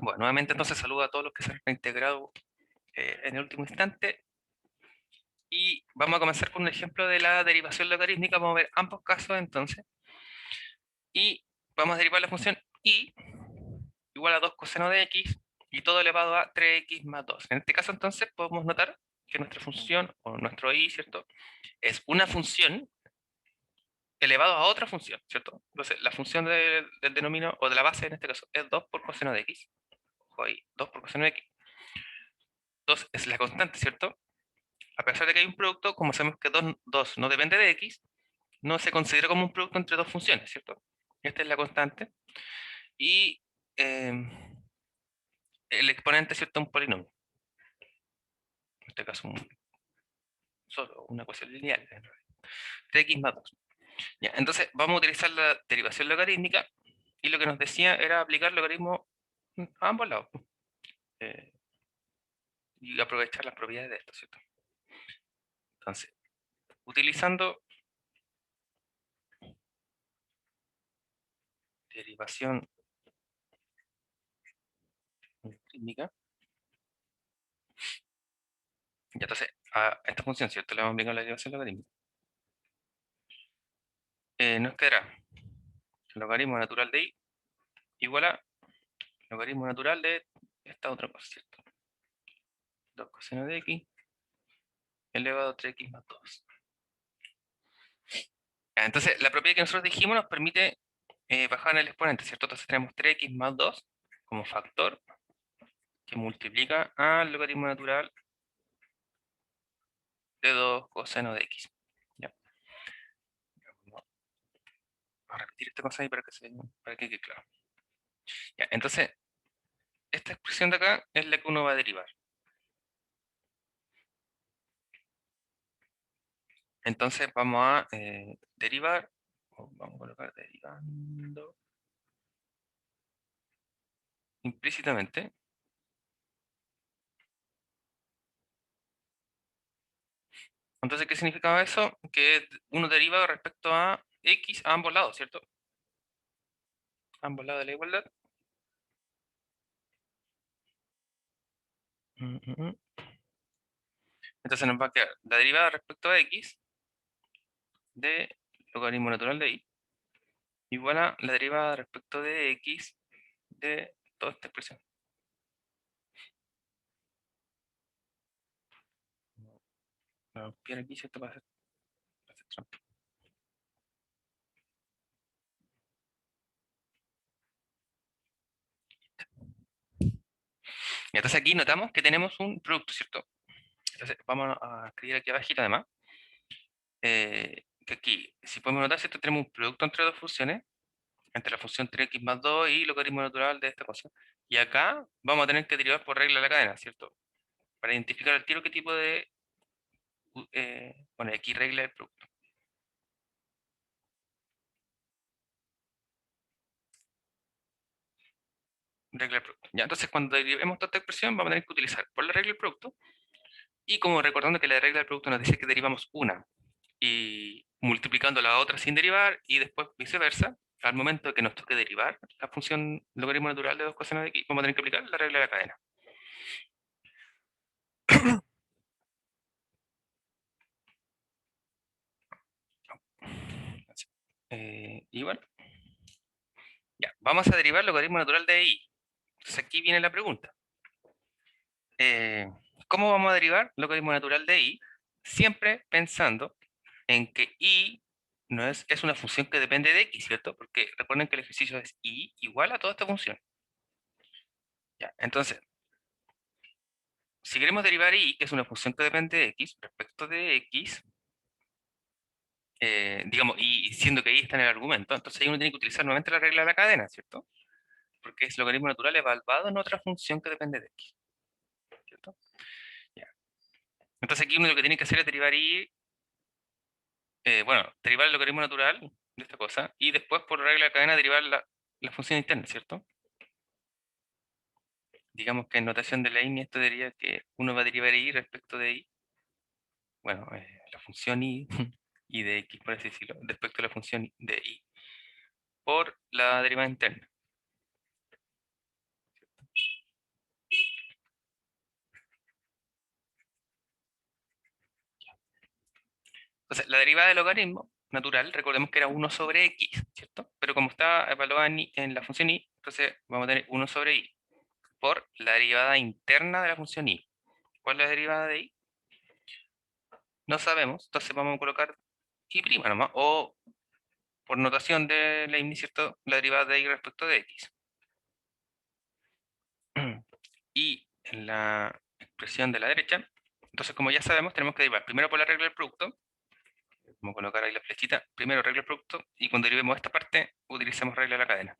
Bueno, nuevamente entonces saludo a todos los que se han reintegrado en el último instante. Y vamos a comenzar con un ejemplo de la derivación logarítmica. Vamos a ver ambos casos entonces. Y vamos a derivar la función y igual a 2 coseno de x y todo elevado a 3x más 2. En este caso entonces podemos notar que nuestra función, o nuestro y, ¿cierto? Es una función elevado a otra función, ¿cierto? Entonces la función del denominador, o de la base en este caso, es 2 por coseno de x. Ojo ahí, 2 por coseno de x. 2 es la constante, ¿cierto? A pesar de que hay un producto, como sabemos que 2 no depende de x, no se considera como un producto entre dos funciones, ¿cierto? Esta es la constante. Y eh, el exponente, ¿cierto? Un polinomio. En este caso, solo una ecuación lineal. 3x más 2. Ya, entonces, vamos a utilizar la derivación logarítmica. Y lo que nos decía era aplicar logaritmo a ambos lados. Eh, y aprovechar las propiedades de esto, ¿cierto? Entonces, utilizando derivación logarítmica, ya entonces, a esta función, ¿cierto? Le vamos a aplicar la derivación logarítmica. Nos quedará logaritmo natural de y igual a logaritmo natural de esta otra cosa, ¿cierto? 2 coseno de x elevado a 3x más 2. Entonces, la propiedad que nosotros dijimos nos permite bajar en el exponente, ¿cierto? Entonces tenemos 3x más 2 como factor que multiplica al logaritmo natural de 2 coseno de x. ¿Ya? Vamos a repetir esta cosa ahí para que quede claro. ¿Ya? Entonces, esta expresión de acá es la que uno va a derivar. Entonces vamos a derivar, vamos a colocar derivando implícitamente. Entonces, ¿qué significaba eso? Que uno deriva respecto a x a ambos lados, ¿cierto? A ambos lados de la igualdad. Entonces nos va a quedar la derivada respecto a x de logaritmo natural de y igual a la derivada respecto de x de toda esta expresión. Voy a copiar aquí, ¿cierto? Para hacer trampa. Y entonces aquí notamos que tenemos un producto, ¿cierto? Entonces vamos a escribir aquí abajito además. Que aquí, si podemos notar, ¿cierto? Tenemos un producto entre dos funciones, entre la función 3x más 2 y logaritmo natural de esta cosa. Y acá vamos a tener que derivar por regla de la cadena, ¿cierto? Para identificar al tiro qué tipo de... bueno, aquí regla del producto. Regla del producto. Ya, entonces cuando derivemos toda esta expresión vamos a tener que utilizar por la regla del producto. Y como recordando que la regla del producto nos dice que derivamos una y multiplicando la otra sin derivar y después viceversa, al momento de que nos toque derivar la función logaritmo natural de 2 coseno de x, vamos a tener que aplicar la regla de la cadena. Y bueno, ya, vamos a derivar el logaritmo natural de y. Entonces aquí viene la pregunta. ¿Cómo vamos a derivar el logaritmo natural de y? Siempre pensando en que y no es una función que depende de x, ¿cierto? Porque recuerden que el ejercicio es y igual a toda esta función. Ya, entonces, si queremos derivar y, que es una función que depende de x, respecto de x, digamos, y siendo que y está en el argumento, entonces ahí uno tiene que utilizar nuevamente la regla de la cadena, ¿cierto? Porque es logaritmo natural evaluado en otra función que depende de x, ¿cierto? Ya. Entonces aquí uno lo que tiene que hacer es derivar y, bueno, derivar el logaritmo natural de esta cosa, y después por la regla de la cadena derivar la función interna, ¿cierto? Digamos que en notación de Leibniz esto diría que uno va a derivar y respecto de y, bueno, la función y, y de x, por así decirlo, respecto a la función de y, por la derivada interna. la derivada del logaritmo natural, recordemos que era 1 sobre x, ¿cierto? Pero como está evaluada en la función y, entonces vamos a tener 1 sobre y por la derivada interna de la función y. ¿Cuál es la derivada de y? No sabemos, entonces vamos a colocar y' nomás, o por notación de Leibniz, ¿cierto? La derivada de y respecto de x. Y en la expresión de la derecha, entonces como ya sabemos, tenemos que derivar primero por la regla del producto. Vamos a colocar ahí la flechita, primero regla del producto, y cuando derivemos esta parte, utilizamos regla de la cadena.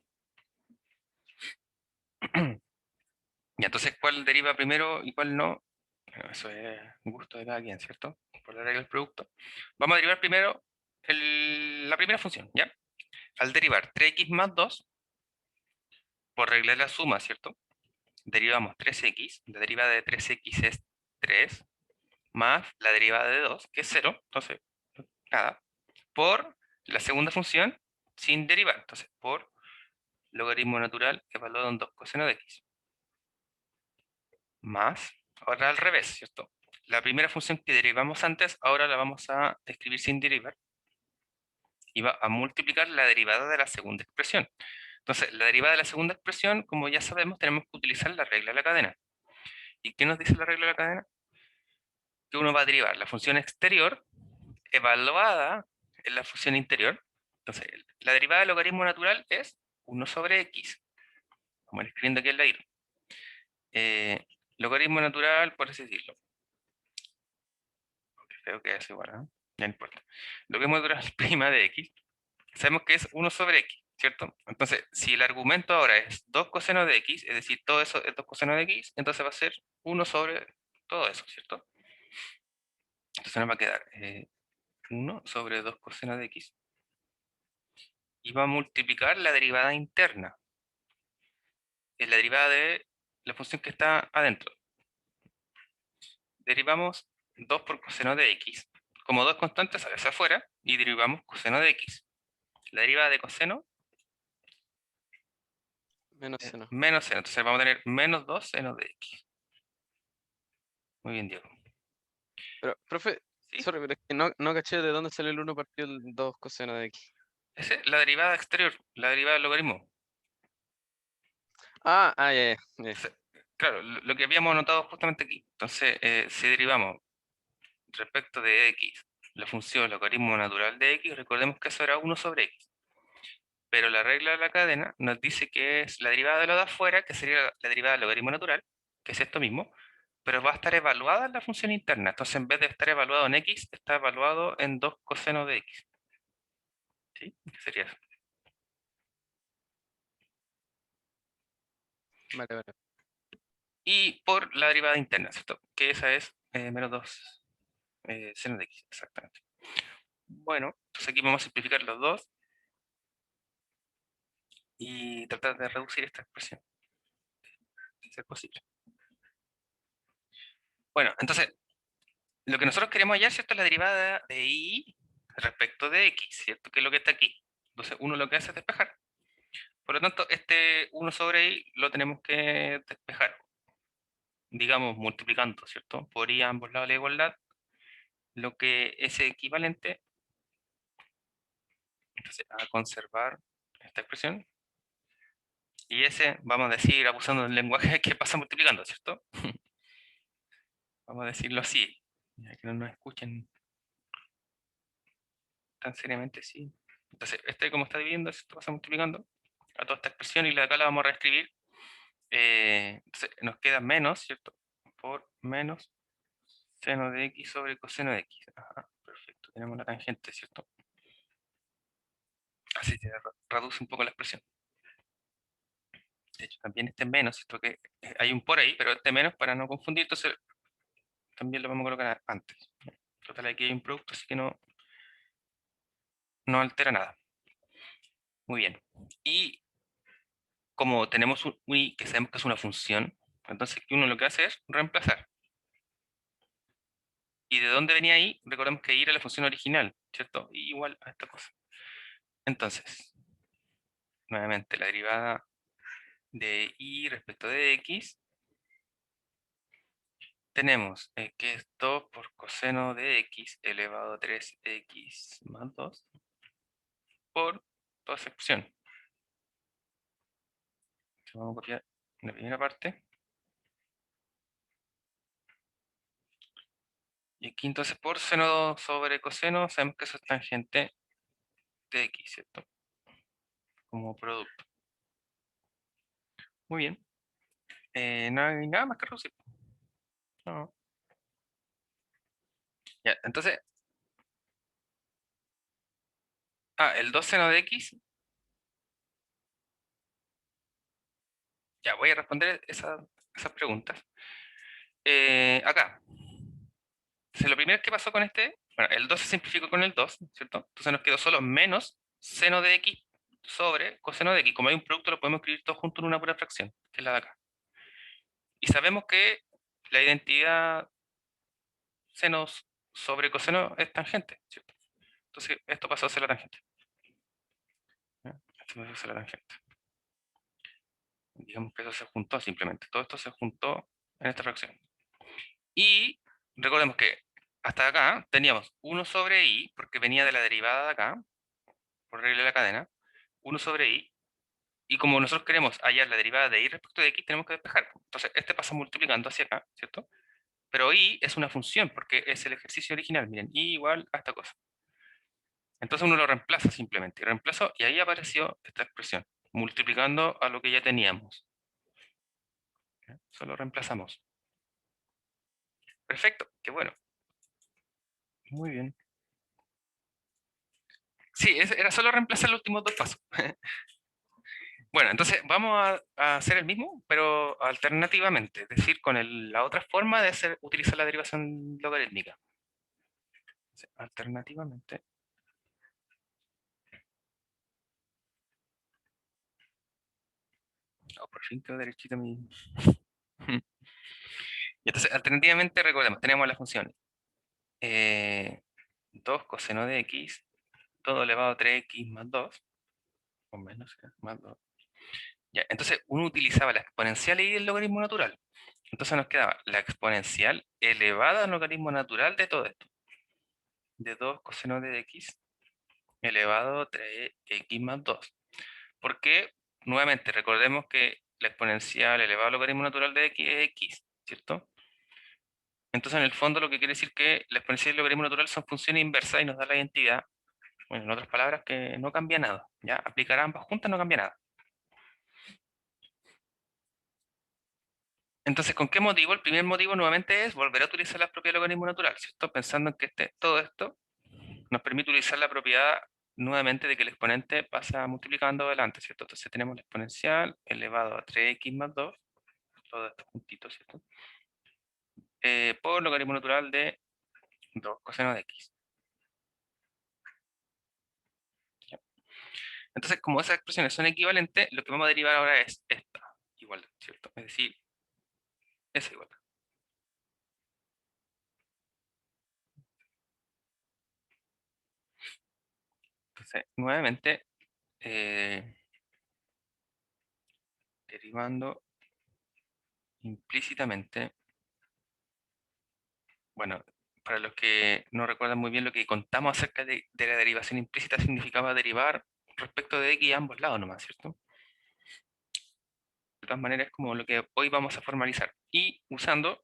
Y entonces, ¿cuál deriva primero y cuál no? Bueno, eso es un gusto de cada quien, ¿cierto? Por la regla del producto. Vamos a derivar primero la primera función, ¿ya? Al derivar 3x más 2, por regla de la suma, ¿cierto? Derivamos 3x, la derivada de 3x es 3, más la derivada de 2, que es 0, entonces, nada, por la segunda función sin derivar, entonces, por logaritmo natural evaluado en 2 coseno de x, más, ahora al revés, ¿cierto? La primera función que derivamos antes, ahora la vamos a escribir sin derivar, y va a multiplicar la derivada de la segunda expresión. Entonces, la derivada de la segunda expresión, como ya sabemos, tenemos que utilizar la regla de la cadena. ¿Y qué nos dice la regla de la cadena? Que uno va a derivar la función exterior evaluada en la función interior. Entonces, la derivada del logaritmo natural es 1 sobre x, como escribiendo aquí el ladito. Logaritmo natural, por así decirlo. Creo que es igual, ¿no? Ya no importa. Logaritmo natural prima de x, sabemos que es 1 sobre x, ¿cierto? Entonces, si el argumento ahora es 2 coseno de x, es decir, todo eso es 2 coseno de x, entonces va a ser 1 sobre todo eso, ¿cierto? Entonces nos va a quedar 1 sobre 2 coseno de x, y va a multiplicar la derivada interna, es la derivada de la función que está adentro. Derivamos 2 por coseno de x. Como 2 constantes sale hacia afuera y derivamos coseno de x. La derivada de coseno Menos es seno. menos seno. Entonces vamos a tener menos 2 seno de x. Muy bien, Diego. Pero, profe, ¿Sí? sorry, pero es que no caché de dónde sale el 1 partido el 2 coseno de x. Esa es la derivada exterior, la derivada del logaritmo. Ya, ya. Entonces, claro, lo que habíamos anotado justamente aquí. Entonces, si derivamos respecto de x la función logaritmo natural de x, recordemos que eso era 1 sobre x. Pero la regla de la cadena nos dice que es la derivada de lo de afuera, que sería la derivada del logaritmo natural, que es esto mismo, pero va a estar evaluada en la función interna. Entonces, en vez de estar evaluado en x, está evaluado en 2 coseno de x. ¿Sí? ¿Qué sería eso? Vale, vale. Y por la derivada interna, ¿cierto? Que esa es menos 2 seno de x, exactamente. Bueno, entonces aquí vamos a simplificar los dos y tratar de reducir esta expresión, si es posible. Bueno, entonces, lo que nosotros queremos hallar, ¿cierto? Es la derivada de y respecto de x, ¿cierto? Que es lo que está aquí. Entonces, uno lo que hace es despejar. Por lo tanto, este 1 sobre y lo tenemos que despejar, digamos, multiplicando, ¿cierto? Por y a ambos lados de la igualdad, lo que es equivalente, entonces, a conservar esta expresión. Y ese, vamos a decir, abusando del lenguaje, que pasa multiplicando, ¿cierto? Vamos a decirlo así, ya que no nos escuchen tan seriamente, sí. Entonces, este como está dividiendo, esto pasa multiplicando a toda esta expresión y la de acá la vamos a reescribir. Entonces, nos queda menos, ¿cierto? Por menos seno de x sobre coseno de x. Ajá, perfecto, tenemos la tangente, ¿cierto? Así se reduce un poco la expresión. De hecho, también este menos, ¿cierto? Que hay un por ahí, pero este menos para no confundir, entonces también lo vamos a colocar antes. Total, aquí hay un producto, así que no altera nada. Muy bien. Y como tenemos un y que sabemos que es una función, entonces uno lo que hace es reemplazar. ¿Y de dónde venía y? Recordemos que y era la función original, ¿cierto? Y igual a esta cosa. Entonces, nuevamente la derivada de y respecto de x tenemos que es 2 por coseno de x elevado a 3x más 2 por toda esa expresión. Entonces vamos a copiar la primera parte. Y aquí entonces por seno sobre coseno sabemos que eso es tangente de x, ¿cierto? Como producto. Muy bien. No hay nada más que reducir. No. Ya, entonces, el 2 seno de x. Ya, voy a responder esas preguntas. Acá. Entonces, lo primero que pasó con bueno, el 2 se simplificó con el 2, ¿cierto? Entonces nos quedó solo menos seno de x sobre coseno de x. Como hay un producto, lo podemos escribir todo junto en una pura fracción, que es la de acá. Y sabemos que la identidad seno sobre coseno es tangente, ¿cierto? Entonces, esto pasó a ser la tangente. ¿Ya? Esto pasó a ser la tangente. Digamos que eso se juntó simplemente. Todo esto se juntó en esta fracción. Y recordemos que hasta acá teníamos 1 sobre i, porque venía de la derivada de acá, por regla de la cadena, 1 sobre i, y como nosotros queremos hallar la derivada de i respecto de x, tenemos que despejar. Entonces, este pasa multiplicando hacia acá, ¿cierto? Pero i es una función, porque es el ejercicio original, miren, i igual a esta cosa. Entonces uno lo reemplaza simplemente, y reemplazo, y ahí apareció esta expresión, multiplicando a lo que ya teníamos. ¿Ya? Solo reemplazamos. Perfecto, qué bueno. Muy bien. Sí, era solo reemplazar los últimos dos pasos. Bueno, entonces vamos a hacer el mismo, pero alternativamente, es decir, con la otra forma de utilizar la derivación logarítmica. Sí, alternativamente. Oh, por fin quedó derechito mi. Y entonces, alternativamente, recordemos, tenemos la función 2 coseno de x, todo elevado a 3x más 2, o menos, más 2. Ya, entonces, uno utilizaba la exponencial y el logaritmo natural. Entonces nos quedaba la exponencial elevada al logaritmo natural de todo esto. De 2 coseno de x elevado a 3x más 2. Porque, nuevamente, recordemos que la exponencial elevada al logaritmo natural de x es x, ¿cierto? Entonces, en el fondo, lo que quiere decir que la exponencial y el logaritmo natural son funciones inversas y nos da la identidad, bueno, en otras palabras, que no cambia nada. ¿Ya? Aplicar ambas juntas no cambia nada. Entonces, ¿con qué motivo? El primer motivo, nuevamente, es volver a utilizar la propiedad del logaritmo natural, ¿cierto? Pensando en que todo esto nos permite utilizar la propiedad nuevamente de que el exponente pasa multiplicando adelante, ¿cierto? Entonces tenemos la exponencial elevado a 3x más 2, todo esto juntito, ¿cierto? Por logaritmo natural de 2 coseno de x. ¿Ya? Entonces, como esas expresiones son equivalentes, lo que vamos a derivar ahora es esta igualdad, ¿cierto? Es decir, esa igualdad. Entonces, nuevamente, derivando implícitamente, bueno, para los que no recuerdan muy bien lo que contamos acerca de la derivación implícita, significaba derivar respecto de x a ambos lados nomás, ¿cierto? De todas maneras, es como lo que hoy vamos a formalizar. Y usando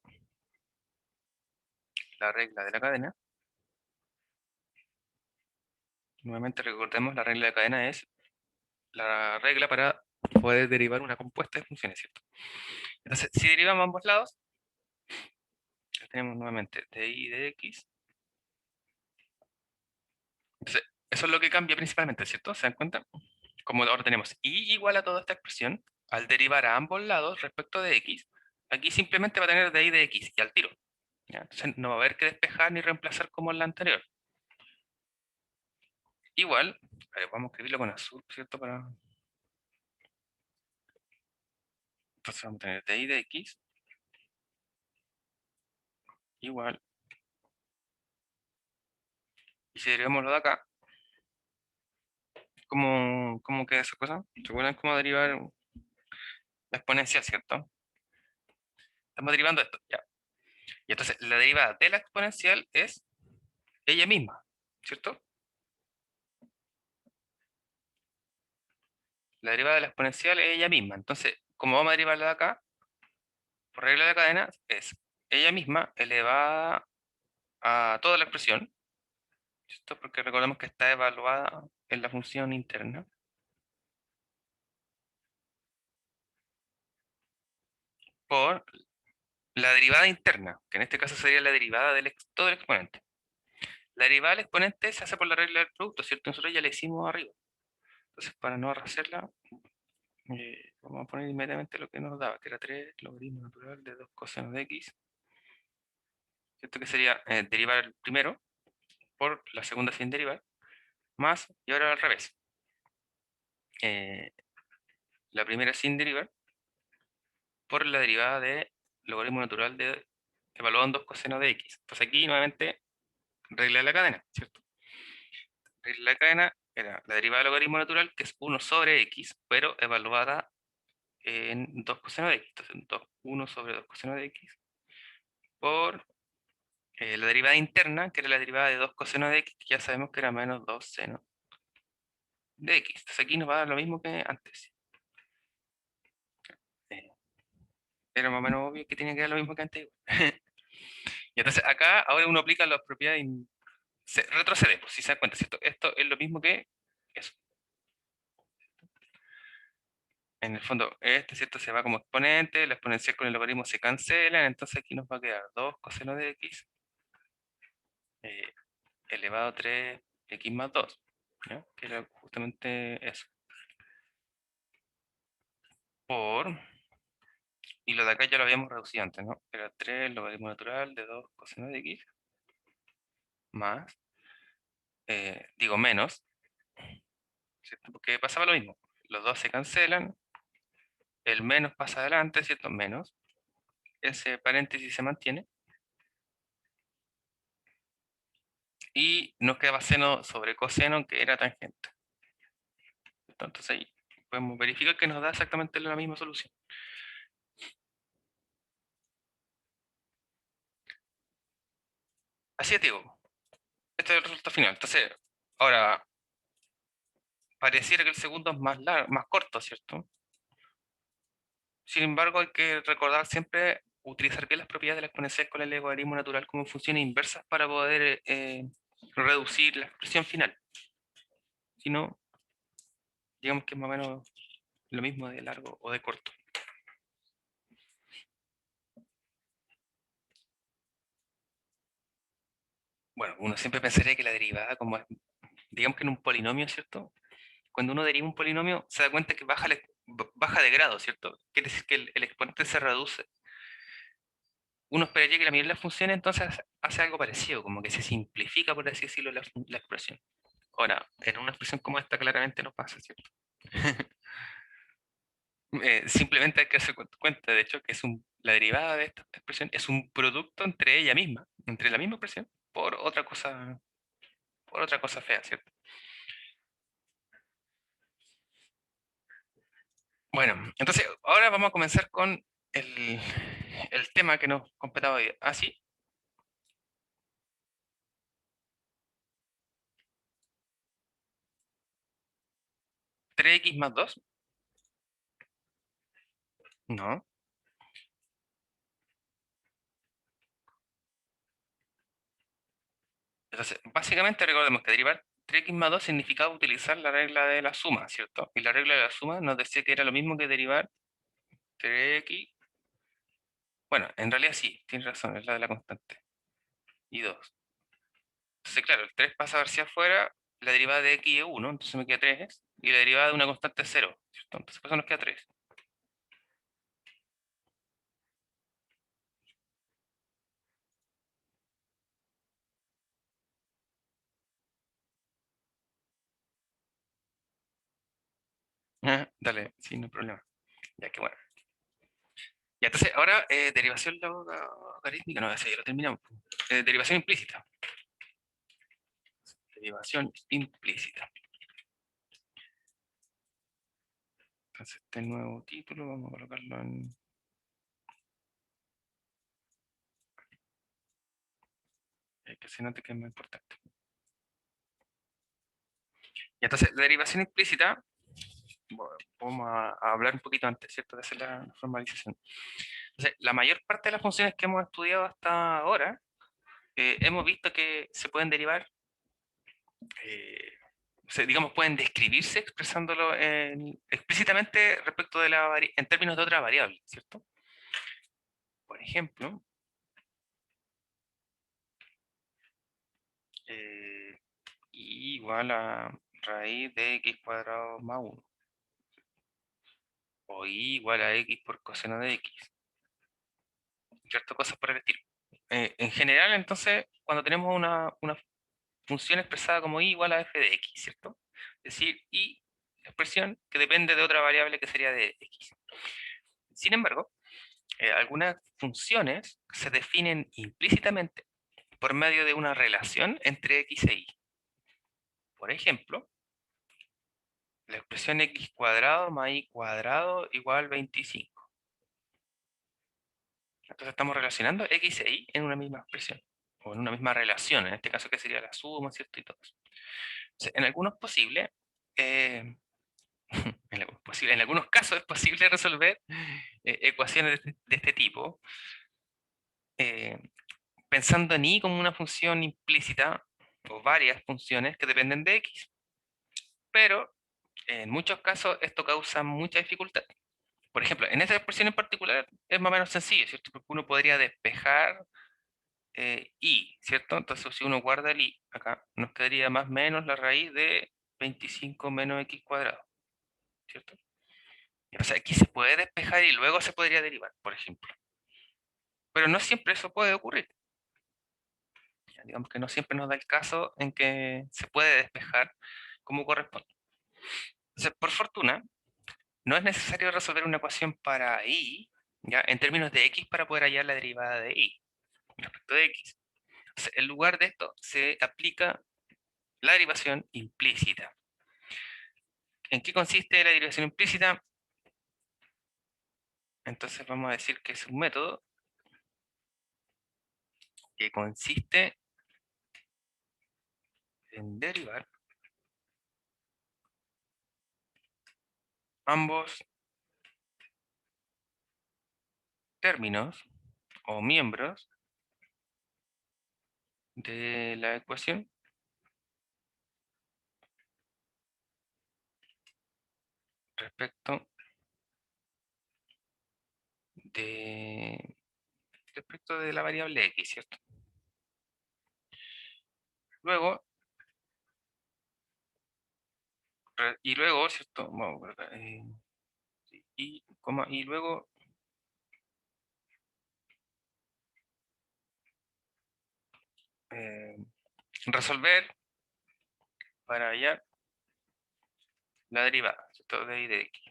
la regla de la cadena, nuevamente recordemos, la regla de la cadena es la regla para poder derivar una compuesta de funciones, ¿cierto? Entonces, si derivamos ambos lados, tenemos nuevamente dy de x. Entonces, eso es lo que cambia principalmente, ¿cierto? ¿Se dan cuenta? Como ahora tenemos y igual a toda esta expresión, al derivar a ambos lados respecto de x, aquí simplemente va a tener dy de x y al tiro. ¿Ya? Entonces no va a haber que despejar ni reemplazar como en la anterior. Igual, a ver, vamos a escribirlo con azul, ¿cierto? Entonces vamos a tener dy de x igual. Y si derivamos lo de acá, ¿cómo queda esa cosa? ¿Recuerdan cómo derivar la exponencial, cierto? Estamos derivando esto, ya. Y entonces la derivada de la exponencial es ella misma, ¿cierto? La derivada de la exponencial es ella misma. Entonces, como vamos a derivarla de acá, por regla de cadena, es ella misma elevada a toda la expresión, ¿cierto? Porque recordemos que está evaluada en la función interna, por la derivada interna, que en este caso sería la derivada del todo el exponente. La derivada del exponente se hace por la regla del producto, ¿cierto? Nosotros ya la hicimos arriba. Entonces, para no hacerla, vamos a poner inmediatamente lo que nos daba, que era 3 logaritmo natural de 2 coseno de x, ¿cierto? Que sería derivar el primero por la segunda sin derivar, más, y ahora al revés. La primera sin derivar por la derivada de logaritmo natural de evaluado en 2 coseno de x. Entonces aquí nuevamente regla de la cadena, ¿cierto? Regla de la cadena era la derivada del logaritmo natural, que es 1 sobre x, pero evaluada en 2 coseno de x. Entonces 1 sobre 2 coseno de x por la derivada interna, que era la derivada de 2 coseno de x, que ya sabemos que era menos 2 seno de x. Entonces aquí nos va a dar lo mismo que antes. Eh, Era más o menos obvio que tenía que dar lo mismo que antes. Y entonces acá ahora uno aplica las propiedades, se retrocede, pues, si se da cuenta, ¿cierto? Esto es lo mismo que eso. En el fondo, este, ¿cierto? Se va como exponente, la exponencial con el logaritmo se cancelan, entonces aquí nos va a quedar 2 coseno de x eh, elevado a 3x más 2, ¿ya? Que era justamente eso. Por, y lo de acá ya lo habíamos reducido antes, ¿no? Era 3 logaritmo natural de 2 coseno de x más, digo menos, ¿cierto? Porque pasaba lo mismo. Los dos se cancelan, el menos pasa adelante, ¿cierto? Menos. Ese paréntesis se mantiene. Y nos quedaba seno sobre coseno, que era tangente. Entonces ahí podemos verificar que nos da exactamente la misma solución. Así es, digo. Este es el resultado final. Entonces, ahora, pareciera que el segundo es más largo, más corto, ¿cierto? Sin embargo, hay que recordar siempre utilizar bien las propiedades de la exponencial con el logaritmo natural como funciones inversas para poder reducir la expresión final. Si no, digamos que es más o menos lo mismo de largo o de corto. Bueno, uno siempre pensaría que la derivada, como digamos que en un polinomio, ¿cierto? Cuando uno deriva un polinomio, se da cuenta que baja de grado, ¿cierto? Quiere decir que el exponente se reduce. Uno esperaría que la mayoría de las funciones entonces hace algo parecido, como que se simplifica, por así decirlo, la expresión. Ahora, en una expresión como esta claramente no pasa, ¿cierto? Simplemente hay que hacer cuenta, de hecho, que la derivada de esta expresión es un producto entre ella misma, entre la misma expresión, por otra cosa fea, ¿cierto? Bueno, entonces ahora vamos a comenzar con el tema que nos competaba hoy. ¿Ah, sí? 3x más 2. No. Entonces, básicamente recordemos que derivar 3x más 2 significaba utilizar la regla de la suma, ¿cierto? Y la regla de la suma nos decía que era lo mismo que derivar 3x. Bueno, en realidad sí, tienes razón, es la de la constante. Y 2. Entonces, claro, el 3 pasa hacia afuera, la derivada de x es 1, entonces me queda 3, y la derivada de una constante es 0, ¿cierto? Entonces, por eso nos queda 3. Dale, sí, no hay problema. Ya que bueno. Y entonces, ahora, derivación logarítmica, no, ese ya lo terminamos. Derivación implícita. Derivación implícita. Entonces, este nuevo título, vamos a colocarlo en que se note que es muy importante. Y entonces, la derivación implícita, vamos a hablar un poquito antes, ¿cierto? De hacer la formalización. Entonces, la mayor parte de las funciones que hemos estudiado hasta ahora, hemos visto que se pueden derivar, digamos, pueden describirse expresándolo explícitamente respecto de en términos de otra variable, ¿cierto? Por ejemplo, y igual a raíz de x cuadrado más 1. O y igual a x por coseno de x. ¿Cierto? Cosas por el estilo. En general, entonces, cuando tenemos una función expresada como y igual a f de x, ¿cierto? Es decir, y expresión que depende de otra variable que sería de x. Sin embargo, algunas funciones se definen implícitamente por medio de una relación entre x e y. Por ejemplo, la expresión x cuadrado más y cuadrado igual 25. Entonces estamos relacionando x e y en una misma expresión, o en una misma relación, en este caso que sería la suma, ¿cierto? Y todo eso. Entonces, en algunos posible, en algunos casos es posible resolver ecuaciones de este tipo, eh, pensando en y como una función implícita, o varias funciones que dependen de x. Pero en muchos casos esto causa mucha dificultad. Por ejemplo, en esta expresión en particular es más o menos sencillo, ¿cierto? Porque uno podría despejar y, ¿cierto? Entonces si uno guarda el y acá, nos quedaría más o menos la raíz de 25 menos x cuadrado, ¿cierto? O sea, aquí se puede despejar y luego se podría derivar, por ejemplo. Pero no siempre eso puede ocurrir. Ya, digamos que no siempre nos da el caso en que se puede despejar como corresponde. Entonces, por fortuna, no es necesario resolver una ecuación para y, ¿ya? En términos de x para poder hallar la derivada de y respecto de x. Entonces, en lugar de esto, se aplica la derivación implícita. ¿En qué consiste la derivación implícita? Entonces vamos a decir que es un método que consiste en derivar ambos términos o miembros de la ecuación respecto de, respecto de la variable x, ¿cierto? Luego, y luego, ¿cierto? Vamos a colocar, y luego eh, resolver para hallar la derivada, ¿cierto? De y de x,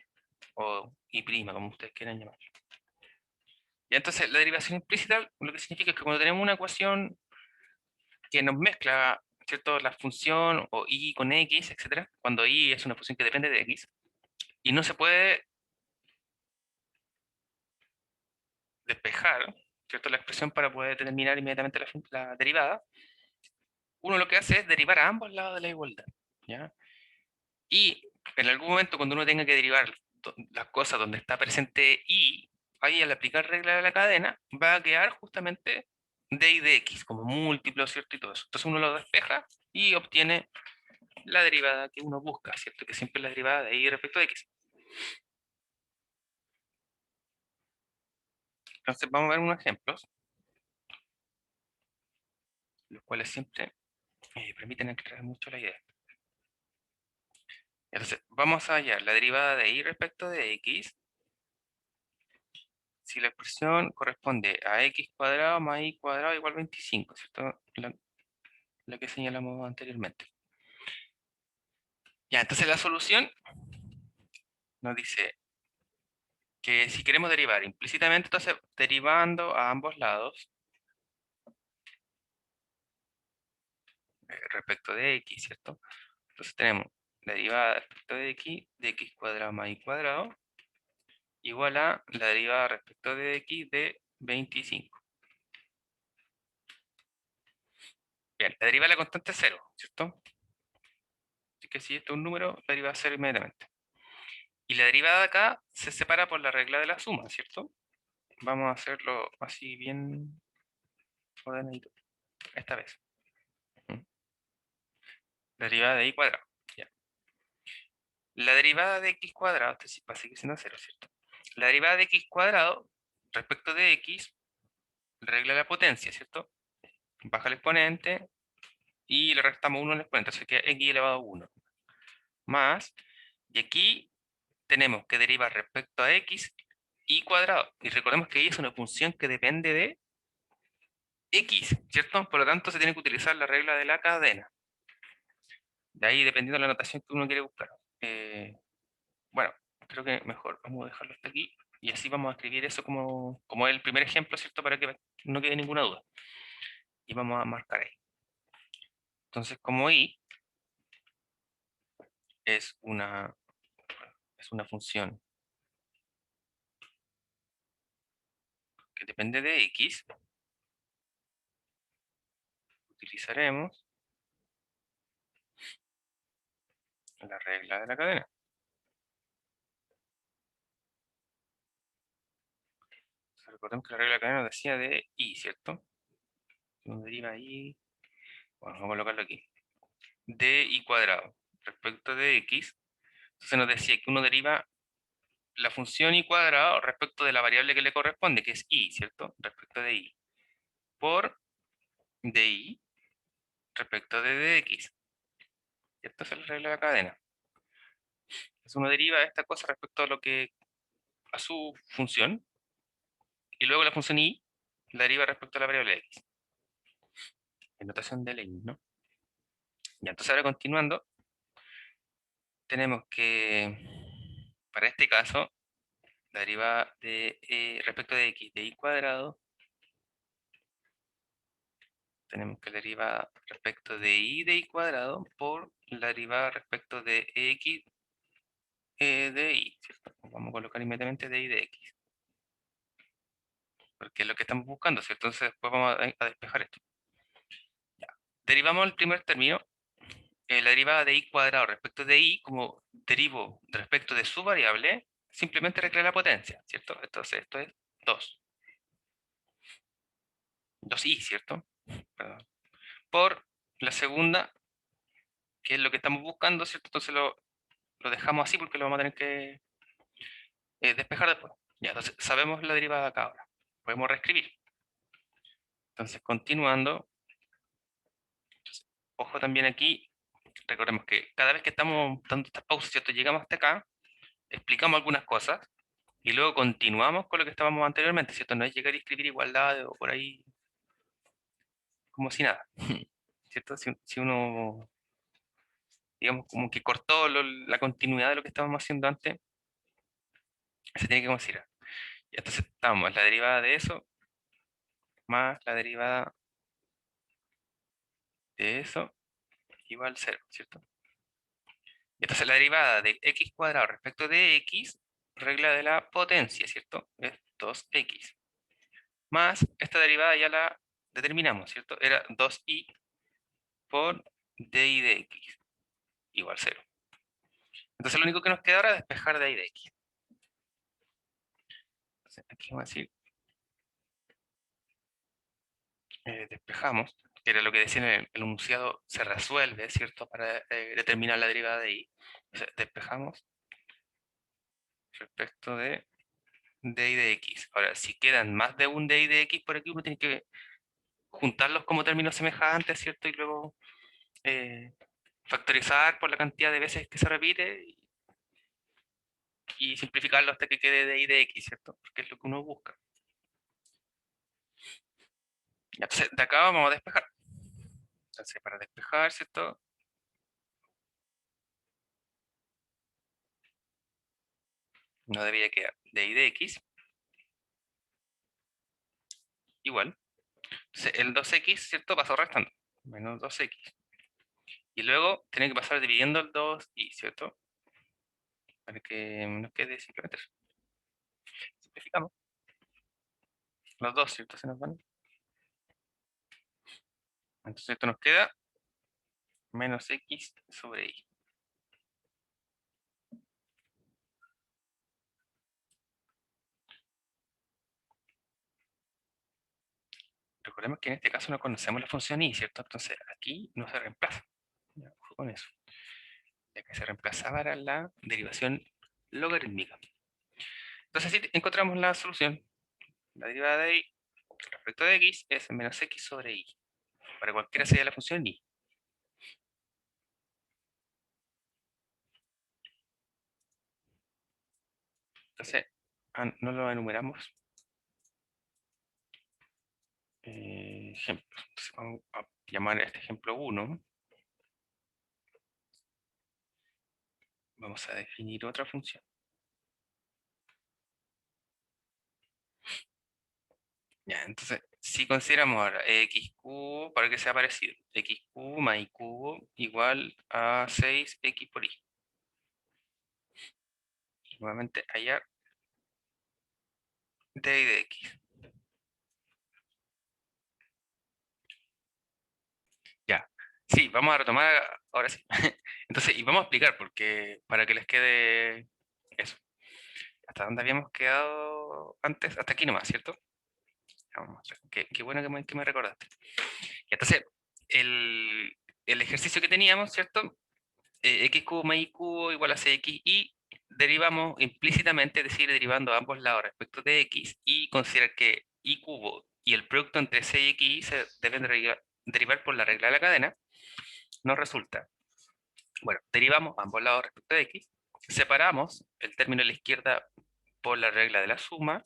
o y prima, como ustedes quieran llamar. Y entonces la derivación implícita lo que significa es que cuando tenemos una ecuación que nos mezcla, ¿cierto? La función o y con x, etcétera, cuando y es una función que depende de x, y no se puede despejar, ¿cierto? La expresión para poder determinar inmediatamente la derivada, uno lo que hace es derivar a ambos lados de la igualdad, ¿ya? Y en algún momento cuando uno tenga que derivar las cosas donde está presente y, ahí al aplicar regla de la cadena, va a quedar justamente de y de x como múltiplo, ¿cierto? Y todo eso. Entonces uno lo despeja y obtiene la derivada que uno busca, ¿cierto? Que siempre es la derivada de y respecto de x. Entonces vamos a ver unos ejemplos, los cuales siempre permiten aclarar mucho la idea. Entonces, vamos a hallar la derivada de y respecto de x si la expresión corresponde a x cuadrado más y cuadrado igual 25, ¿cierto? La que señalamos anteriormente. Ya, entonces la solución nos dice que si queremos derivar implícitamente, entonces derivando a ambos lados respecto de x, ¿cierto? Entonces tenemos la derivada respecto de x cuadrado más y cuadrado, igual a la derivada respecto de x de 25. Bien, la derivada de la constante es 0, ¿cierto? Así que si esto es un número, la derivada es 0 inmediatamente. Y la derivada de acá se separa por la regla de la suma, ¿cierto? Vamos a hacerlo así bien ordenadito, esta vez. ¿Mm? La derivada de y cuadrado. Ya. La derivada de x cuadrado, esto sí va a seguir siendo 0, ¿cierto? La derivada de x cuadrado respecto de x, regla la potencia, ¿cierto? Baja el exponente y le restamos 1 al exponente, así que x elevado a 1. Más, y aquí tenemos que derivar respecto a x y cuadrado. Y recordemos que y es una función que depende de x, ¿cierto? Por lo tanto, se tiene que utilizar la regla de la cadena. De ahí, dependiendo de la notación que uno quiere buscar. Bueno, creo que mejor vamos a dejarlo hasta aquí. Y así vamos a escribir eso como el primer ejemplo, ¿cierto? Para que no quede ninguna duda. Y vamos a marcar ahí. Entonces, como y es una función que depende de x, utilizaremos la regla de la cadena. Entonces, recordemos que la regla de la cadena nos decía de y, ¿cierto? Uno deriva y, bueno, vamos a colocarlo aquí. De y cuadrado respecto de x. Entonces nos decía que uno deriva la función y cuadrado respecto de la variable que le corresponde, que es y, ¿cierto? Respecto de y. Por y respecto de dx. ¿Cierto? Esa es la regla de la cadena. Entonces uno deriva esta cosa respecto a su función, y luego la función y la deriva respecto a la variable x. En notación de ley, ¿no? Y entonces ahora continuando, tenemos que, para este caso, la derivada de respecto de x de y cuadrado, tenemos que la derivada respecto de y de y cuadrado por la derivada respecto de x de y, ¿cierto? Vamos a colocar inmediatamente de y de x, porque es lo que estamos buscando, ¿cierto? Entonces después vamos a despejar esto. Ya. Derivamos el primer término, la derivada de y cuadrado respecto de y, como derivo respecto de su variable, simplemente recrea la potencia, ¿cierto? Entonces esto es 2. 2i, ¿cierto? Perdón. Por la segunda, que es lo que estamos buscando, ¿cierto? Entonces lo dejamos así porque lo vamos a tener que despejar después. Ya, entonces sabemos la derivada acá ahora. Podemos reescribir. Entonces, continuando, ojo también aquí, recordemos que cada vez que estamos dando estas pausas, ¿cierto? Llegamos hasta acá, explicamos algunas cosas y luego continuamos con lo que estábamos anteriormente, ¿cierto? No es llegar y escribir igualdad o por ahí como si nada, ¿cierto? Si uno, digamos, como que cortó la continuidad de lo que estábamos haciendo antes, se tiene que considerar. Y entonces estamos la derivada de eso más la derivada de eso igual 0, ¿cierto? Y entonces la derivada de x cuadrado respecto de x, regla de la potencia, ¿cierto? Es 2x. Más esta derivada ya la determinamos, ¿cierto? Era 2i por dy de x igual 0. Entonces lo único que nos queda ahora es despejar dy de x. Entonces aquí vamos a decir, despejamos, que era lo que decía en el enunciado, se resuelve, ¿cierto? Para determinar la derivada de y. Entonces, despejamos respecto de dy de x. Ahora, si quedan más de un dy de x por aquí, uno tiene que juntarlos como términos semejantes, ¿cierto? Y luego factorizar por la cantidad de veces que se repite y simplificarlo hasta que quede dy de x, ¿cierto? Porque es lo que uno busca. Entonces, de acá vamos a despejar. Entonces, para despejar, ¿cierto? No debería quedar dy de x igual. Entonces, el 2x, ¿cierto? Pasó restando. Menos 2x. Y luego tiene que pasar dividiendo el 2y, ¿cierto? Para que nos quede simplemente eso. Simplificamos. Los dos, ¿cierto? Se nos van. Entonces esto nos queda menos x sobre y. Recordemos que en este caso no conocemos la función y, ¿cierto? Entonces aquí no se reemplaza. Ya, ojo con eso. Ya que se reemplazaba era la derivación logarítmica. Entonces así encontramos la solución. La derivada de y respecto de x es menos x sobre y. Para cualquiera sea la función y. Entonces, no lo enumeramos. Ejemplos. Entonces vamos a llamar a este ejemplo 1. Vamos a definir otra función. Ya, entonces, si consideramos ahora x cubo, para que sea parecido, x cubo más y cubo igual a 6x por y. Y nuevamente hallar de y de x. Ya, sí, vamos a retomar ahora sí. Entonces, y vamos a explicar porque para que les quede eso. ¿Hasta dónde habíamos quedado antes? Hasta aquí nomás, ¿cierto? Ya, vamos a mostrar. Qué bueno que me recordaste. Y entonces, el ejercicio que teníamos, ¿cierto? X cubo más y cubo igual a 6x y derivamos implícitamente, es decir, derivando a ambos lados respecto de x y considerar que y cubo y el producto entre 6x y se deben derivar por la regla de la cadena, nos resulta, bueno, derivamos a ambos lados respecto de x, separamos el término de la izquierda por la regla de la suma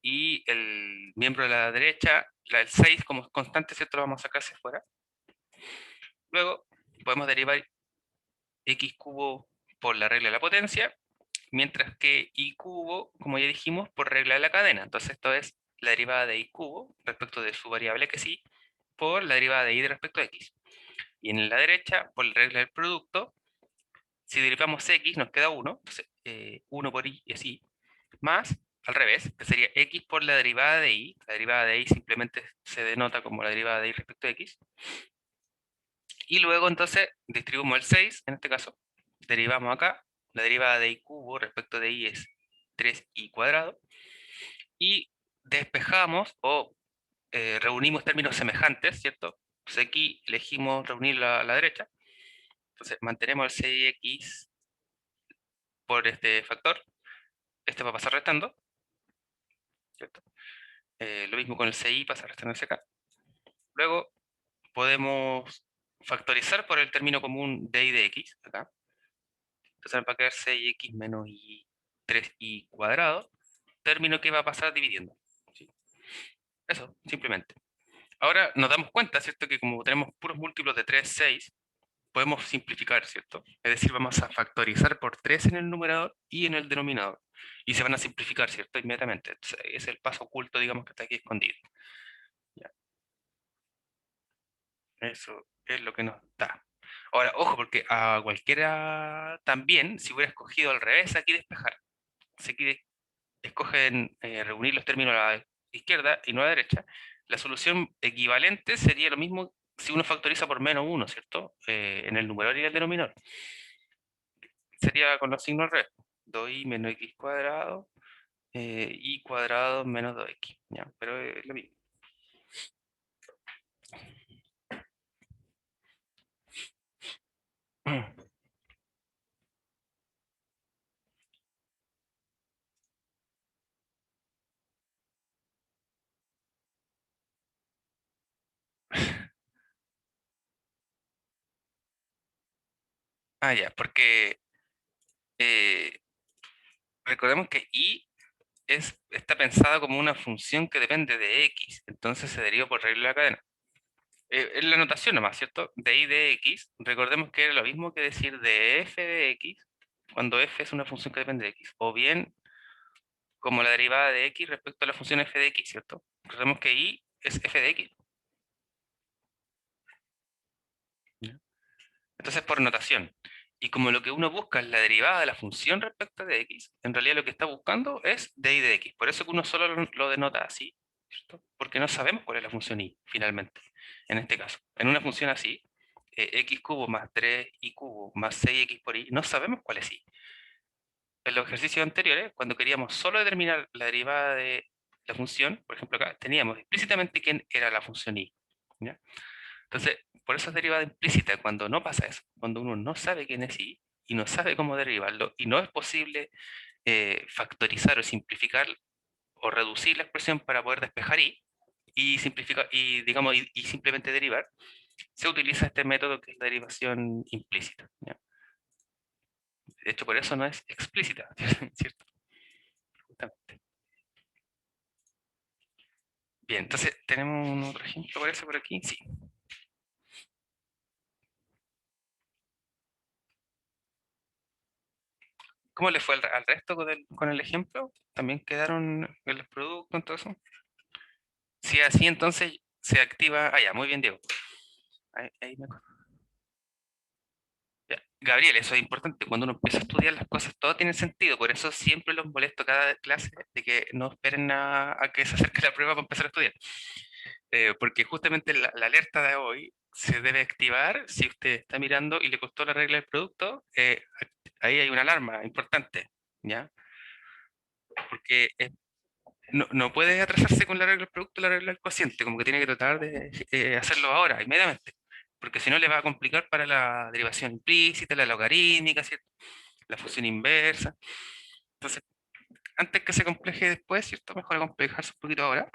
y el miembro de la derecha, el 6 como constante, ¿cierto? Lo vamos a sacar hacia afuera. Luego podemos derivar x cubo por la regla de la potencia, mientras que y cubo, como ya dijimos, por regla de la cadena. Entonces esto es la derivada de y cubo respecto de su variable que sí, por la derivada de y de respecto a x. Y en la derecha, por la regla del producto, si derivamos x nos queda 1, entonces 1 por y es y, más, al revés, que sería x por la derivada de y. La derivada de y simplemente se denota como la derivada de y respecto a x. Y luego entonces distribuimos el 6, en este caso, derivamos acá, la derivada de y cubo respecto de y es 3y cuadrado, y despejamos o reunimos términos semejantes, ¿cierto? Entonces aquí elegimos reunir la derecha, entonces mantenemos el 6x por este factor, este va a pasar restando, ¿cierto? Lo mismo con el 6y pasa restándose acá. Luego podemos factorizar por el término común de y de x, acá. Entonces va a quedar 6x menos y 3y cuadrado, término que va a pasar dividiendo. ¿Sí? Eso, simplemente. Ahora nos damos cuenta, ¿cierto? Que como tenemos puros múltiplos de 3, 6, podemos simplificar, ¿cierto? Es decir, vamos a factorizar por 3 en el numerador y en el denominador. Y se van a simplificar, ¿cierto? Inmediatamente. Entonces, es el paso oculto, digamos, que está aquí escondido. Ya. Eso es lo que nos da. Ahora, ojo, porque a cualquiera también, si hubiera escogido al revés, aquí despejar. Si aquí escogen reunir los términos a la izquierda y no a la derecha, la solución equivalente sería lo mismo si uno factoriza por menos 1, ¿cierto? En el numerador y el denominador. Sería con los signos al revés. 2y menos x cuadrado, y cuadrado menos 2x. ¿Ya? Pero es lo mismo. Ah, ya, porque eh, recordemos que y está pensada como una función que depende de x, entonces se deriva por regla de la cadena. Es la notación nomás, ¿cierto? De y de x, recordemos que era lo mismo que decir de f de x, cuando f es una función que depende de x, o bien como la derivada de x respecto a la función f de x, ¿cierto? Recordemos que y es f de x. ¿Ya? Entonces, por notación. Y como lo que uno busca es la derivada de la función respecto de x, en realidad lo que está buscando es de y de x. Por eso que uno solo lo denota así, ¿cierto? Porque no sabemos cuál es la función y, finalmente. en este caso. En una función así, x cubo más 3y cubo más 6x por y, no sabemos cuál es y. En los ejercicios anteriores, cuando queríamos solo determinar la derivada de la función, por ejemplo acá, teníamos explícitamente quién era la función y. ¿Ya? Entonces, por eso es derivada implícita, cuando no pasa eso, cuando uno no sabe quién es y no sabe cómo derivarlo, y no es posible factorizar o simplificar o reducir la expresión para poder despejar y simplificar y digamos y simplemente derivar, se utiliza este método que es la derivación implícita. ¿Ya? De hecho, por eso no es explícita, ¿cierto? Justamente. Bien, entonces tenemos un otro ejemplo, parece por aquí, sí. ¿Cómo le fue al resto con el ejemplo? ¿También quedaron en los productos, en todo eso? Si es así, entonces se activa. Ah, ya, muy bien, Diego. Ahí me acuerdo. Ya. Gabriel, eso es importante. Cuando uno empieza a estudiar las cosas, todo tiene sentido. Por eso siempre los molesto cada clase de que no esperen a que se acerque la prueba para empezar a estudiar. Porque justamente la alerta de hoy se debe activar si usted está mirando y le costó la regla del producto. Ahí hay una alarma importante, ¿ya? Porque no puede atrasarse con la regla del producto, la regla del cociente, como que tiene que tratar de hacerlo ahora, inmediatamente, porque si no le va a complicar para la derivación implícita, la logarítmica, ¿cierto? La función inversa. Entonces, antes que se compleje después, ¿cierto? Mejor complejarse un poquito ahora,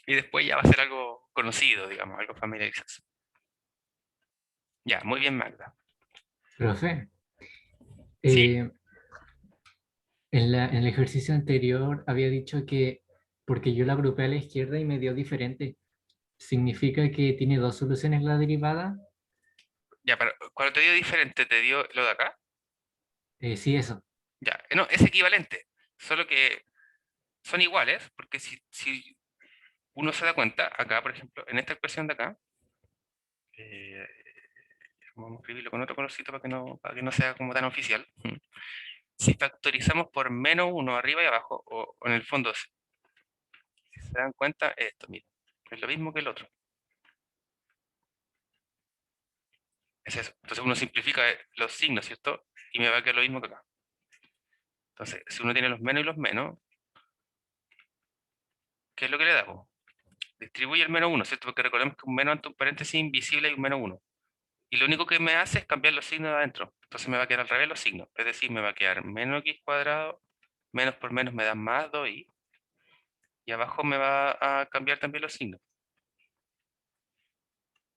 y después ya va a ser algo conocido, digamos, algo familiarizado. Ya, muy bien, Magda. Profe, Sí, eh, en el ejercicio anterior había dicho que porque yo la agrupé a la izquierda y me dio diferente, ¿significa que tiene dos soluciones la derivada? ya, pero cuando te dio diferente, te dio lo de acá, Sí, eso. ya, no, es equivalente, solo que son iguales, porque si uno se da cuenta, acá, por ejemplo, en esta expresión de acá, eh, vamos a escribirlo con otro colorcito para que no sea como tan oficial. Si factorizamos por menos uno arriba y abajo, o en el fondo, si se dan cuenta, esto, mira, es lo mismo que el otro. Es eso. Entonces uno simplifica los signos, ¿cierto? Y me va a quedar lo mismo que acá. Entonces, si uno tiene los menos y los menos, ¿qué es lo que le da, po? Distribuye el menos uno, ¿cierto? Porque recordemos que un menos ante un paréntesis invisible y un menos uno. Y lo único que me hace es cambiar los signos de adentro. Entonces me va a quedar al revés los signos. Es decir, me va a quedar menos x cuadrado, menos por menos me da más 2y. Y abajo me va a cambiar también los signos.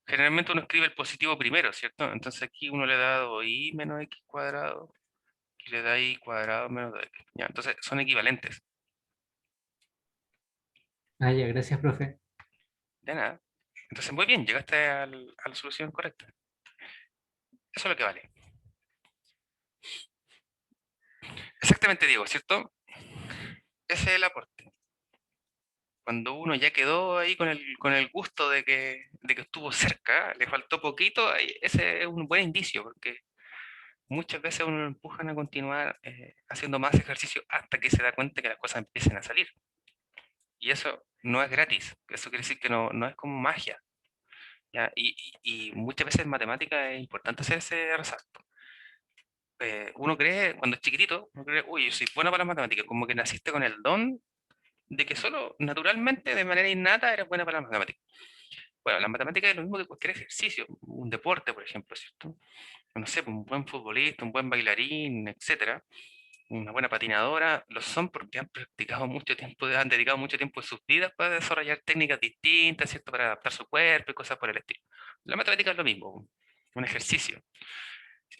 Generalmente uno escribe el positivo primero, ¿cierto? Entonces aquí uno le da 2y menos x cuadrado. Y le da y cuadrado menos 2x. Ya, entonces son equivalentes. Ah, ya, gracias, profe. De nada. Entonces, muy bien, llegaste a la solución correcta. Eso es lo que vale. Exactamente, Diego, ¿cierto? Ese es el aporte. Cuando uno ya quedó ahí con el gusto de que estuvo cerca, le faltó poquito, ese es un buen indicio, porque muchas veces uno lo empujan a continuar haciendo más ejercicio hasta que se da cuenta que las cosas empiecen a salir. Y eso no es gratis, eso quiere decir que no es como magia. ¿Ya? Y muchas veces en matemática es importante hacer ese resalto. Uno cree, cuando es chiquitito, uno cree, uy, yo soy bueno para las matemáticas, como que naciste con el don de que solo naturalmente, de manera innata, eres buena para las matemáticas. Bueno, las matemáticas es lo mismo que cualquier ejercicio, un deporte, por ejemplo, ¿cierto? No sé, pues, un buen futbolista, un buen bailarín, etcétera, una buena patinadora, lo son porque han practicado mucho tiempo, han dedicado mucho tiempo de sus vidas para desarrollar técnicas distintas, ¿cierto? Para adaptar su cuerpo y cosas por el estilo. La matemática es lo mismo, un ejercicio.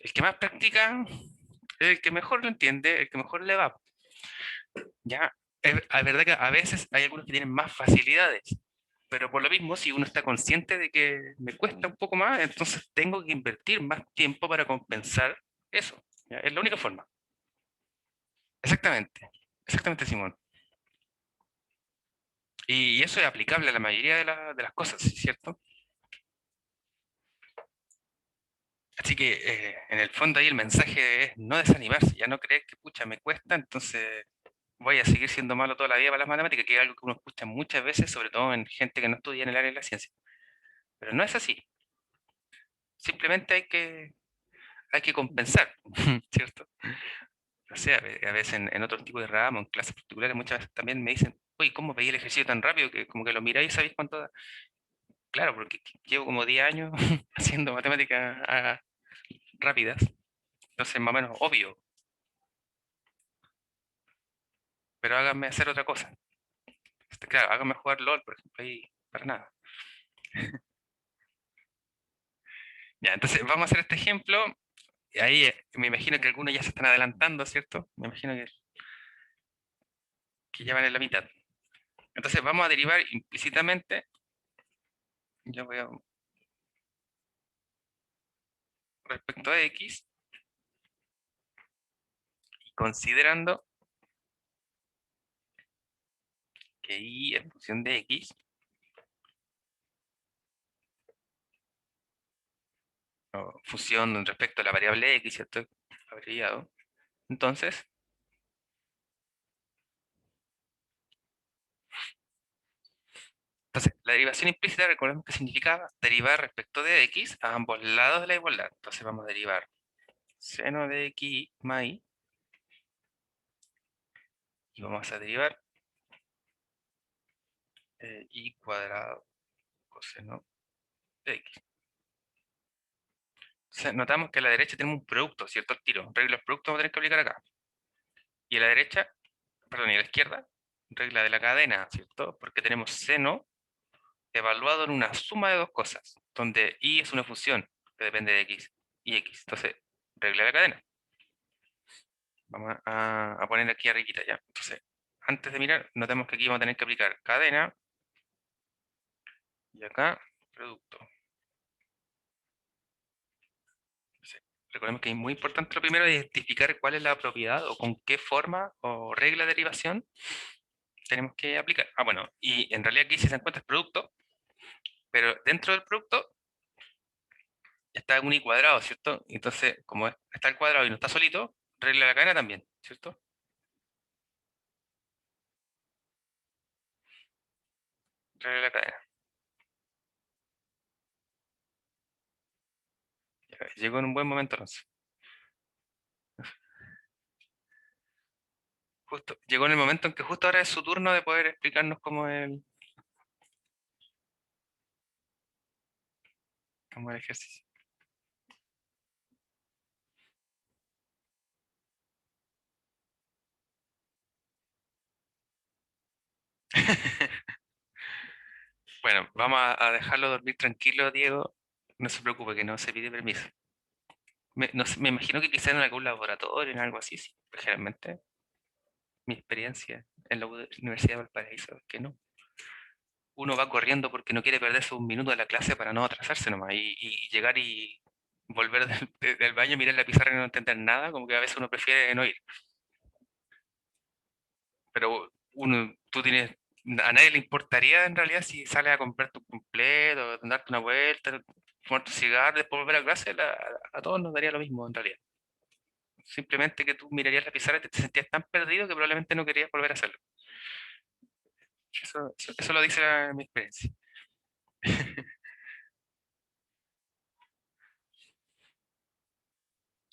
El que más practica es el que mejor lo entiende, el que mejor le va. Ya, es verdad que a veces hay algunos que tienen más facilidades, pero por lo mismo, si uno está consciente de que me cuesta un poco más, entonces tengo que invertir más tiempo para compensar eso. ¿Ya? Es la única forma. Exactamente, exactamente, Simón. Y eso es aplicable a la mayoría de las cosas, ¿cierto? Así que en el fondo ahí el mensaje es no desanimarse, ya no creer que, pucha, me cuesta, entonces voy a seguir siendo malo toda la vida para las matemáticas, que es algo que uno escucha muchas veces, sobre todo en gente que no estudia en el área de la ciencia. Pero no es así. Simplemente hay que compensar, ¿cierto? O sea, a veces en otro tipo de ramos, en clases particulares, muchas veces también me dicen, oye, ¿cómo veis el ejercicio tan rápido que como que lo miráis y sabéis cuánto da? Claro, porque llevo como 10 años haciendo matemáticas rápidas, entonces más o menos obvio, pero háganme hacer otra cosa. Claro, háganme jugar LOL, por ejemplo, ahí para nada. Ya, entonces vamos a hacer este ejemplo, y ahí me imagino que algunos ya se están adelantando, ¿cierto? Me imagino que ya van en la mitad. Entonces vamos a derivar implícitamente, yo voy a, respecto a x, y considerando que y en función de x, o función respecto a la variable x, ¿cierto? Abreviado. Entonces, la derivación implícita, recordemos que significaba derivar respecto de x a ambos lados de la igualdad. Entonces vamos a derivar seno de x más y, y vamos a derivar y cuadrado coseno de x. Entonces, notamos que a la derecha tenemos un producto, ¿cierto? Al tiro. Regla de los productos vamos a tener que aplicar acá. Y a la derecha, perdón, y a la izquierda, regla de la cadena, ¿cierto? Porque tenemos seno evaluado en una suma de dos cosas, donde y es una función que depende de x y x. Entonces, regla de la cadena. Vamos a poner aquí arribita ya. Entonces, antes de mirar, notemos que aquí vamos a tener que aplicar cadena y acá producto. Entonces, recordemos que es muy importante lo primero, identificar cuál es la propiedad o con qué forma o regla de derivación tenemos que aplicar. Ah, bueno, y en realidad aquí si se encuentra el producto, pero dentro del producto está un y cuadrado, ¿cierto? Entonces, como está el cuadrado y no está solito, regla de la cadena también, ¿cierto? Regla de la cadena. Ya, llegó en un buen momento entonces. Justo, llegó en el momento en que justo ahora es su turno de poder explicarnos cómo el ejercicio. Bueno, vamos a dejarlo dormir tranquilo, Diego. No se preocupe, que no se pide permiso. No sé, me imagino que quizá en algún laboratorio, en algo así, sí. Pero generalmente, mi experiencia en la Universidad de Valparaíso es que no. Uno va corriendo porque no quiere perderse un minuto de la clase para no atrasarse nomás. Y llegar y volver del baño, mirar la pizarra y no entender nada, como que a veces uno prefiere no ir. Pero tú tienes, a nadie le importaría en realidad si sales a comprar tu completo, darte una vuelta, fumar tu cigarro, después volver a clase, a todos nos daría lo mismo en realidad. Simplemente que tú mirarías la pizarra y te sentías tan perdido que probablemente no querías volver a hacerlo. Eso lo dice mi experiencia.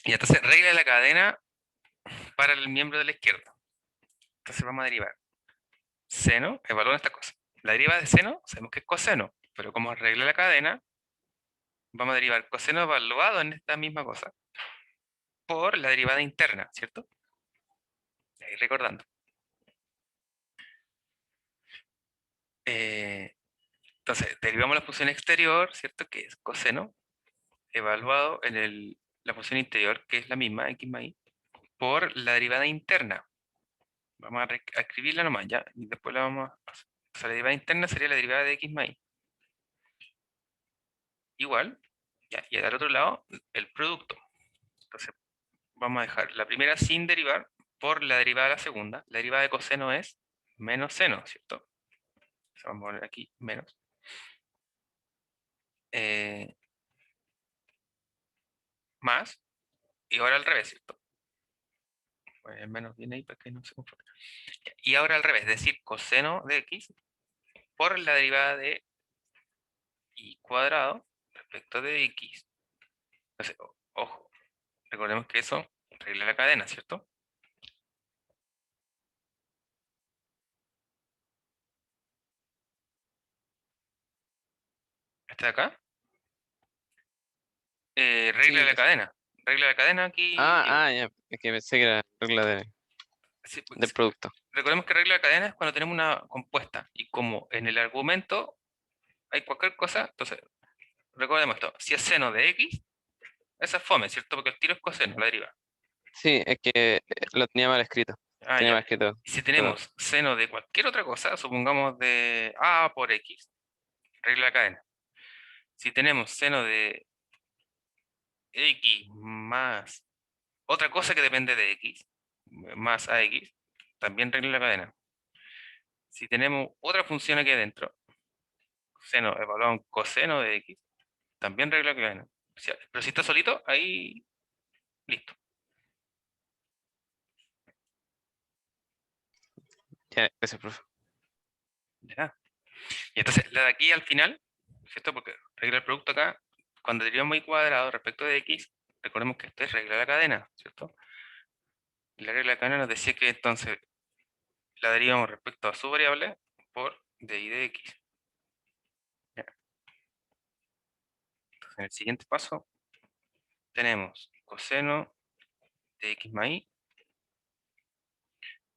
Y entonces, regla de la cadena para el miembro de la izquierda. Entonces vamos a derivar. Seno, evalúa esta cosa. La deriva de seno, sabemos que es coseno, pero como regla de la cadena, vamos a derivar coseno evaluado en esta misma cosa por la derivada interna, ¿cierto? Ahí recordando. Eh, entonces, derivamos la función exterior, ¿cierto? Que es coseno, evaluado en la función interior, que es la misma, x más y, por la derivada interna. Vamos a escribirla nomás, ya, y después la vamos a... O sea, la derivada interna sería la derivada de x más y. Igual, ya, y al otro lado, el producto. Entonces, vamos a dejar la primera sin derivar por la derivada de la segunda. La derivada de coseno es menos seno, ¿cierto? Entonces, vamos a poner aquí menos. Eh, más, y ahora al revés, ¿cierto? Pues el menos viene ahí para que no se confunda. Y ahora al revés, es decir, coseno de x por la derivada de y cuadrado respecto de x. Entonces, ojo, recordemos que eso regla la cadena, ¿cierto? Este de acá, regla Sí, la cadena. Regla la cadena aquí. ya. Es que pensé que era regla Sí, del producto. recordemos que regla de cadena es cuando tenemos una compuesta y como en el argumento hay cualquier cosa, entonces recordemos esto, si es seno de x, esa es fome, ¿cierto? Porque el tiro es coseno, la deriva. Sí, es que lo tenía mal escrito. Ah, Tenía ya. mal escrito. Y si Todo. tenemos seno de cualquier otra cosa, supongamos de a por x, regla de cadena. Si tenemos seno de x más otra cosa que depende de x, más ax, también regla la cadena. Si tenemos otra función aquí adentro, seno evaluado en coseno de x, también regla la cadena. Pero si está solito, ahí listo. Ya, gracias, profe. De nada. Y entonces la de aquí al final, ¿cierto? Porque regla el producto acá, cuando derivamos y cuadrado respecto de x, recordemos que esto es regla de la cadena, ¿cierto? Y la regla de la cadena nos decía que entonces la derivamos respecto a su variable por dy de x. Ya. Entonces en el siguiente paso tenemos coseno de x más y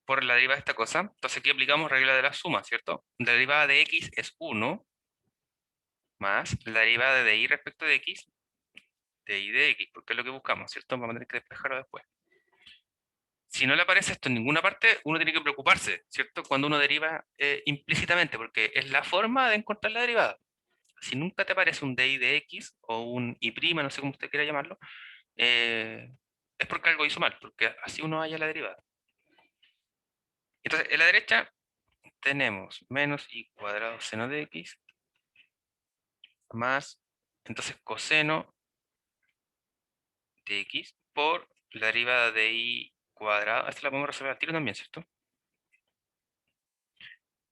por la derivada de esta cosa. Entonces aquí aplicamos regla de la suma, ¿cierto? La derivada de x es 1 más la derivada de y respecto de x, de y de x, porque es lo que buscamos, ¿cierto? Vamos a tener que despejarlo después. Si no le aparece esto en ninguna parte, uno tiene que preocuparse, ¿cierto? Cuando uno deriva implícitamente, porque es la forma de encontrar la derivada. Si nunca te aparece un dy de x o un y', no sé cómo usted quiera llamarlo, es porque algo hizo mal, porque así uno halla la derivada. Entonces, en la derecha tenemos menos y cuadrado seno de x más, entonces, coseno de x por la derivada de y cuadrado. Esta la podemos resolver al tiro también, ¿cierto?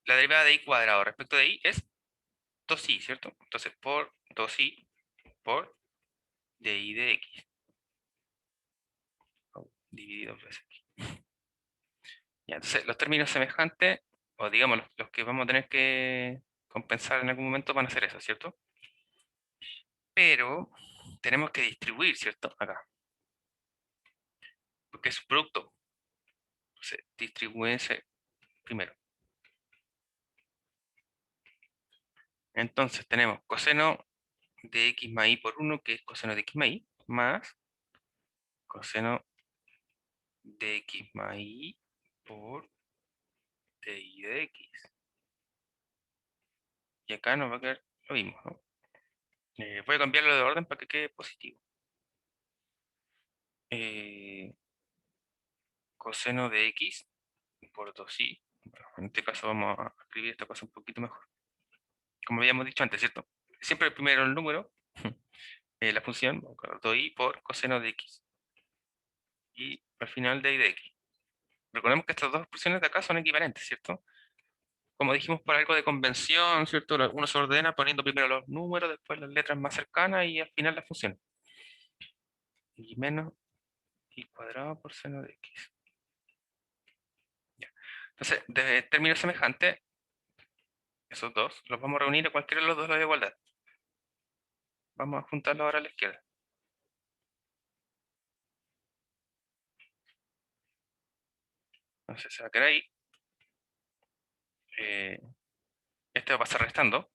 La derivada de y cuadrado respecto de y es 2i, ¿cierto? Entonces, por 2i por dy de x. Dividido por x. Ya, entonces, los términos semejantes, o digamos los que vamos a tener que compensar en algún momento van a ser eso, ¿cierto? Pero tenemos que distribuir, ¿cierto? Acá. Porque es un producto. Entonces, distribuirse primero. Entonces, tenemos coseno de x más y por 1, que es coseno de x más y, más coseno de x más y por dy de x. Y acá nos va a quedar lo mismo, ¿no? Voy a cambiarlo de orden para que quede positivo. Coseno de x por 2i. Bueno, en este caso vamos a escribir esta cosa un poquito mejor. Como habíamos dicho antes, ¿cierto? Siempre primero el número, la función, 2i por coseno de x. Y al final de y de x. Recordemos que estas dos expresiones de acá son equivalentes, ¿cierto? Como dijimos, por algo de convención, ¿cierto? Uno se ordena poniendo primero los números, después las letras más cercanas y al final la función. Y menos y cuadrado por seno de x. Ya. Entonces, de términos semejantes, esos dos los vamos a reunir a cualquiera de los dos lados de igualdad. Vamos a juntarlos ahora a la izquierda. Entonces se va a quedar ahí. Este va a pasar restando.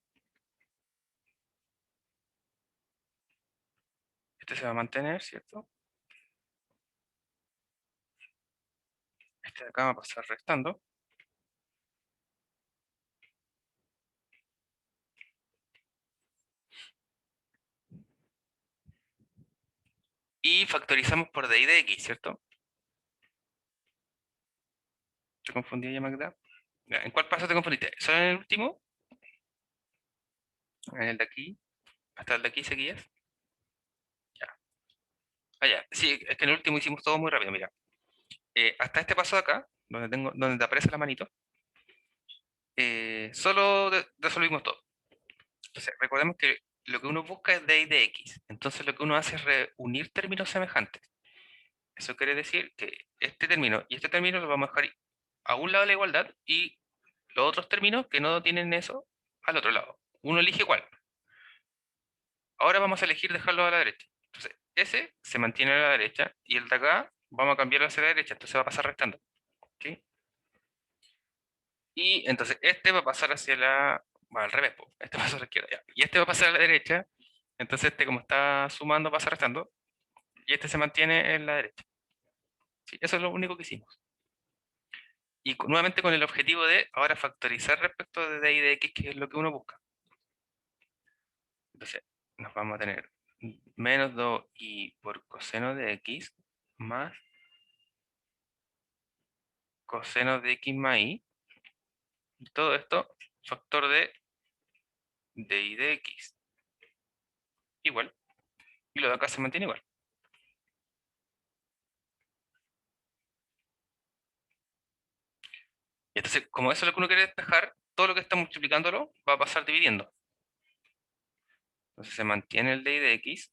Este se va a mantener, ¿cierto? Este de acá va a pasar restando. Y factorizamos por dy de x, ¿cierto? ¿Te confundí ya, Magda? Ya, ¿en cuál paso te confundiste? ¿Solo en el último? ¿En el de aquí? ¿Hasta el de aquí seguías? Ya. Ah, ya. Sí, es que en el último hicimos todo muy rápido, mira. Hasta este paso de acá, donde te aparece la manito, solo resolvimos todo. Entonces, recordemos que lo que uno busca es dy de x. Entonces, lo que uno hace es reunir términos semejantes. Eso quiere decir que este término y este término los vamos a dejar a un lado de la igualdad y los otros términos que no tienen eso al otro lado. Uno elige cuál. Ahora vamos a elegir dejarlo a la derecha. Entonces, ese se mantiene a la derecha y el de acá vamos a cambiarlo hacia la derecha. Entonces va a pasar restando. ¿Sí? Y entonces este va a pasar hacia la... Bueno, al revés, po. Este pasa a la izquierda. Ya. Y este va a pasar a la derecha. Entonces este como está sumando pasa restando. Y este se mantiene en la derecha. ¿Sí? Eso es lo único que hicimos. Y nuevamente con el objetivo de ahora factorizar respecto de dy de x, que es lo que uno busca. Entonces nos vamos a tener menos 2i por coseno de x más coseno de x más y. Y todo esto factor de dy de x. Igual. Y lo de acá se mantiene igual. Y entonces, como eso es lo que uno quiere despejar, todo lo que está multiplicándolo va a pasar dividiendo. Entonces se mantiene el dy de x.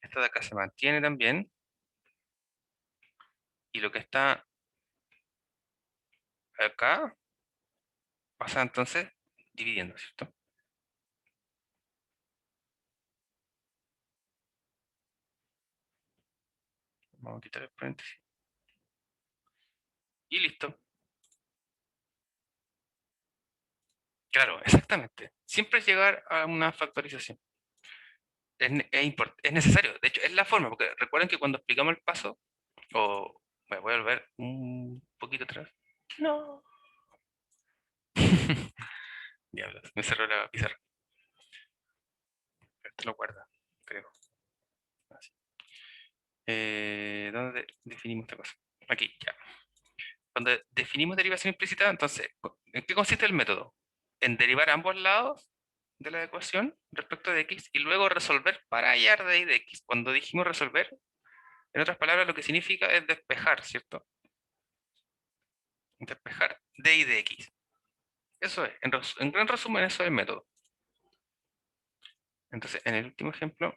Esto de acá se mantiene también. Y lo que está acá pasa entonces dividiendo, ¿cierto? Vamos a quitar el paréntesis. Y listo. Claro, exactamente. Siempre es llegar a una factorización. Es necesario. De hecho, es la forma, porque recuerden que cuando explicamos el paso, o me voy a volver un poquito atrás. No. Diablos, me cerró la pizarra. Esto lo guarda, creo. Así. ¿Dónde definimos esta cosa? Aquí, ya. Cuando definimos derivación implícita, entonces, ¿en qué consiste el método? En derivar ambos lados de la ecuación respecto de x y luego resolver para hallar de y de x. Cuando dijimos resolver, en otras palabras, lo que significa es despejar, ¿cierto? Despejar de y de x. Eso es, en gran resumen, eso es el método. Entonces, en el último ejemplo,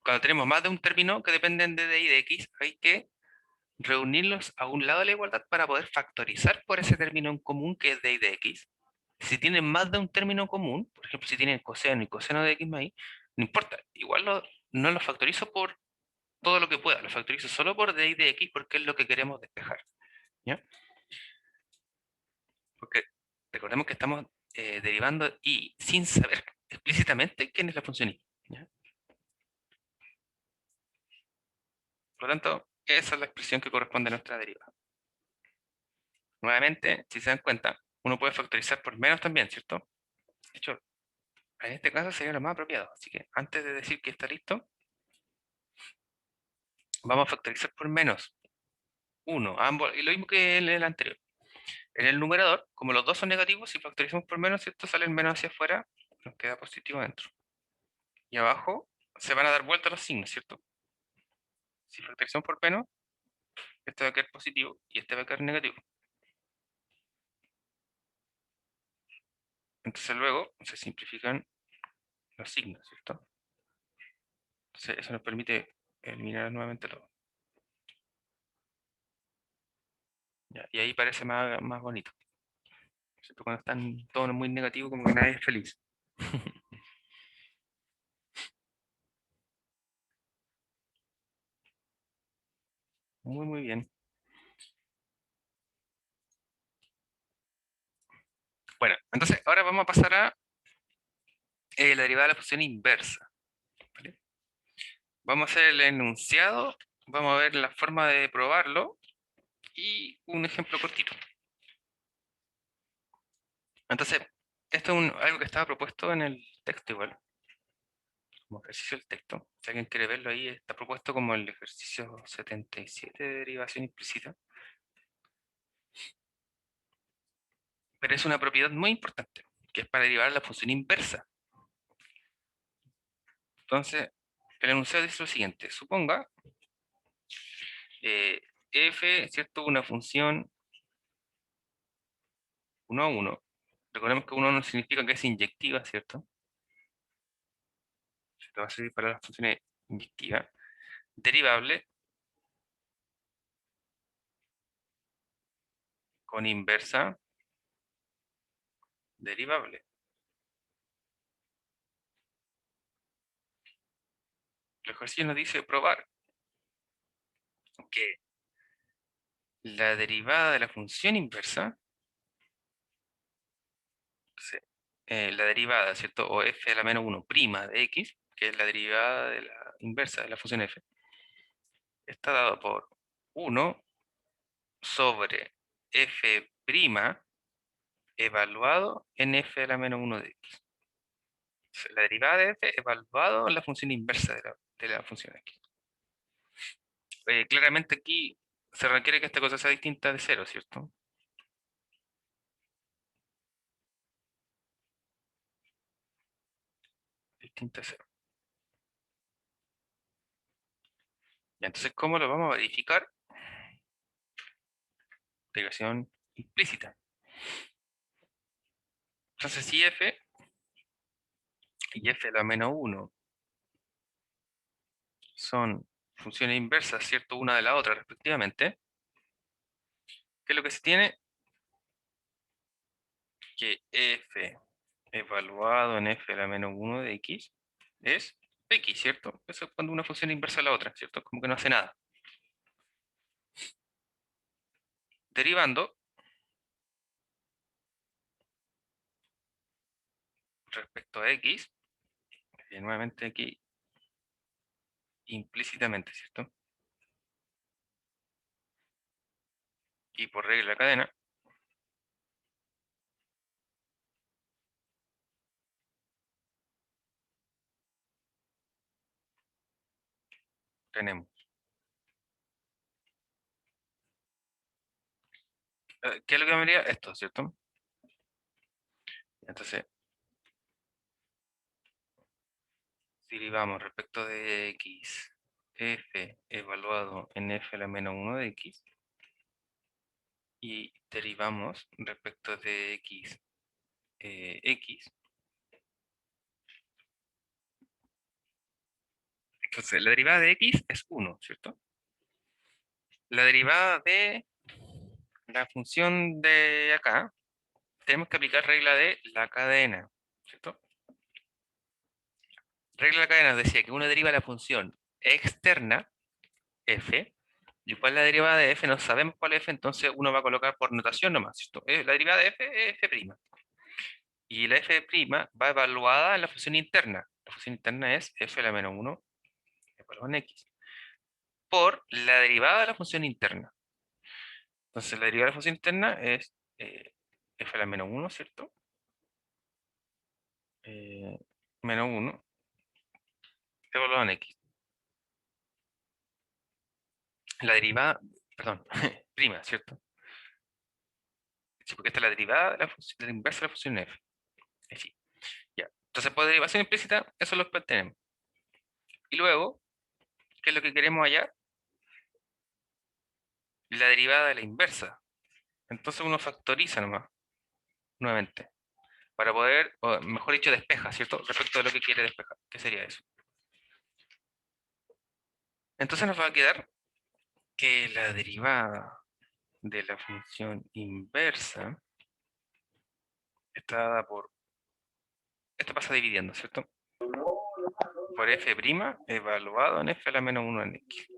cuando tenemos más de un término que dependen de y de x, hay que reunirlos a un lado de la igualdad para poder factorizar por ese término en común que es de y de x. Si tienen más de un término común, por ejemplo, si tienen coseno y coseno de x más y, no importa, igual no lo factorizo por todo lo que pueda, lo factorizo solo por de y de x porque es lo que queremos despejar. ¿Ya? Porque recordemos que estamos derivando y sin saber explícitamente quién es la función y. ¿Ya? Por lo tanto, esa es la expresión que corresponde a nuestra derivada. Nuevamente, si se dan cuenta, uno puede factorizar por menos también, ¿cierto? De hecho, en este caso sería lo más apropiado. Así que antes de decir que está listo, vamos a factorizar por menos 1, ambos, y lo mismo que en el anterior. En el numerador, como los dos son negativos, si factorizamos por menos, ¿cierto? Sale el menos hacia afuera, nos queda positivo adentro. Y abajo se van a dar vuelta los signos, ¿cierto? Si factorizamos por menos, este va a quedar positivo y este va a quedar negativo. Entonces luego se simplifican los signos, ¿cierto? Entonces eso nos permite eliminar nuevamente todo. ¿Ya? Y ahí parece más bonito. ¿Cierto? Cuando están todos muy negativos, como que nadie es feliz. Muy bien. Bueno, entonces ahora vamos a pasar a la derivada de la función inversa. ¿Vale? Vamos a hacer el enunciado, vamos a ver la forma de probarlo y un ejemplo cortito. Entonces, esto es algo que estaba propuesto en el texto igual, como ejercicio del texto. Si alguien quiere verlo ahí, está propuesto como el ejercicio 77 de derivación implícita. Pero es una propiedad muy importante, que es para derivar la función inversa. Entonces, el enunciado dice lo siguiente: suponga f, ¿cierto? Una función 1 a 1. Recordemos que 1 no significa que es inyectiva, ¿cierto? Esto va a servir para las funciones inyectivas. Derivable con inversa derivable. El ejercicio nos dice probar que la derivada de la función inversa, la derivada, ¿cierto? O f a la menos 1 prima de x, que es la derivada de la inversa de la función f, está dado por 1 sobre f' evaluado en f a la menos 1 de x. La derivada de f evaluado en la función inversa de la función x. Claramente aquí se requiere que esta cosa sea distinta de 0, ¿cierto? Distinta de 0. Y entonces, ¿cómo lo vamos a verificar? Derivación implícita. Entonces, si f y f a la menos 1 son funciones inversas, ¿cierto? Una de la otra respectivamente, ¿qué es lo que se tiene? Que f evaluado en f a la menos 1 de x es x, ¿cierto? Eso es cuando una función inversa a la otra, ¿cierto? Como que no hace nada. Derivando respecto a x, nuevamente aquí implícitamente, ¿cierto? Y por regla de la cadena, tenemos. ¿Qué es lo que me daría? Esto, ¿cierto? Entonces, derivamos respecto de x, f evaluado en f a la menos 1 de x, y derivamos respecto de x, x. Entonces, la derivada de x es 1, ¿cierto? La derivada de la función de acá, tenemos que aplicar regla de la cadena, ¿cierto? Regla de la cadena nos decía que uno deriva la función externa, f, y cuál es la derivada de f, no sabemos cuál es f, entonces uno va a colocar por notación nomás, ¿cierto? La derivada de f es f'. Y la f' va evaluada en la función interna. La función interna es f a la menos 1 evaluado en x, por la derivada de la función interna. Entonces la derivada de la función interna es f a la menos 1, ¿cierto? Menos 1 evaluado en x. La derivada, perdón, prima, ¿cierto? Sí, porque esta es la derivada de la inversa de la función f. En fin, ya. Entonces, por derivación implícita, eso es lo que tenemos. Y luego, ¿qué es lo que queremos hallar? La derivada de la inversa. Entonces uno factoriza nomás, nuevamente, para poder, o mejor dicho, despeja, ¿cierto? Respecto de lo que quiere despejar. ¿Qué sería eso? Entonces nos va a quedar que la derivada de la función inversa está dada por, esto pasa dividiendo, ¿cierto? Por f' evaluado en f a la menos 1 en x.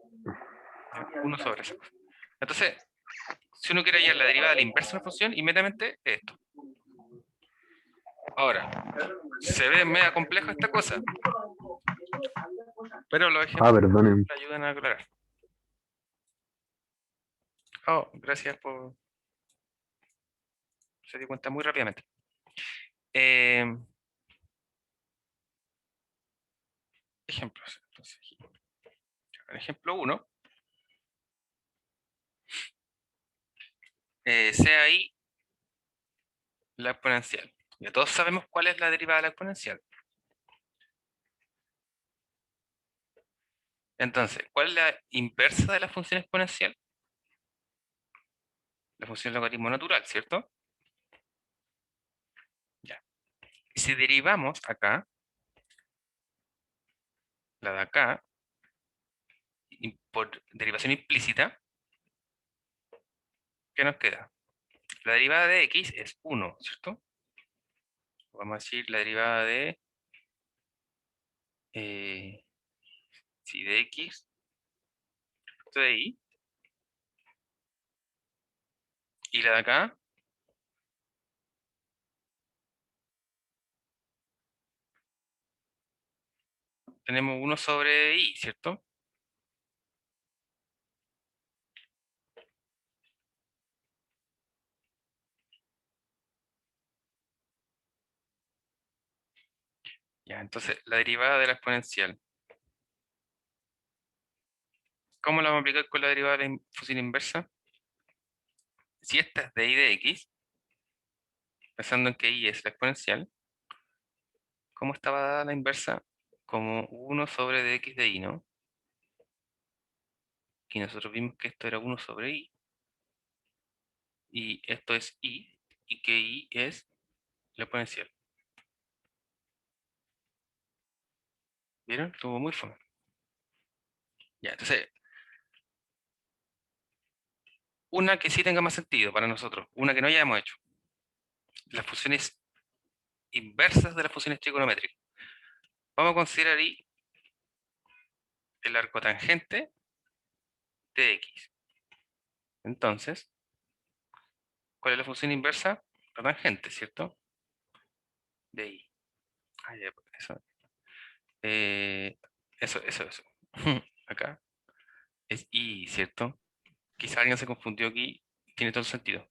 1 sobre esa cosa. Entonces, si uno quiere hallar la derivada de la inversa de una función, inmediatamente es esto. Ahora, se ve media compleja esta cosa, pero los ejemplos Perdonen. le ayudan a aclarar. Oh, gracias por... Se dio cuenta muy rápidamente. Ejemplos. Entonces, el ejemplo 1, sea ahí la exponencial. Ya todos sabemos cuál es la derivada de la exponencial. Entonces, ¿cuál es la inversa de la función exponencial? La función logaritmo natural, ¿cierto? si derivamos acá, la de acá, y por derivación implícita, ¿qué nos queda? La derivada de x es 1, ¿cierto? Vamos a decir la derivada de, sí, de x, esto de y, y la de acá, tenemos 1 sobre y, ¿cierto? Ya, entonces, la derivada de la exponencial. ¿Cómo la vamos a aplicar con la derivada de la función inversa? Si esta es de y de x, pensando en que y es la exponencial, ¿cómo estaba dada la inversa? Como 1 sobre dx de y, ¿no? Y nosotros vimos que esto era 1 sobre y, y esto es y que y es la exponencial. ¿Vieron? Estuvo muy fácil. Ya, entonces, una que sí tenga más sentido para nosotros, una que no hayamos hecho. Las funciones inversas de las funciones trigonométricas. Vamos a considerar ahí el arco tangente de x. Entonces, ¿cuál es la función inversa? La tangente, ¿cierto? De y. Ah, ya, pues, eso. Eso. Acá es y, ¿cierto? Quizá alguien se confundió aquí. Tiene todo el sentido.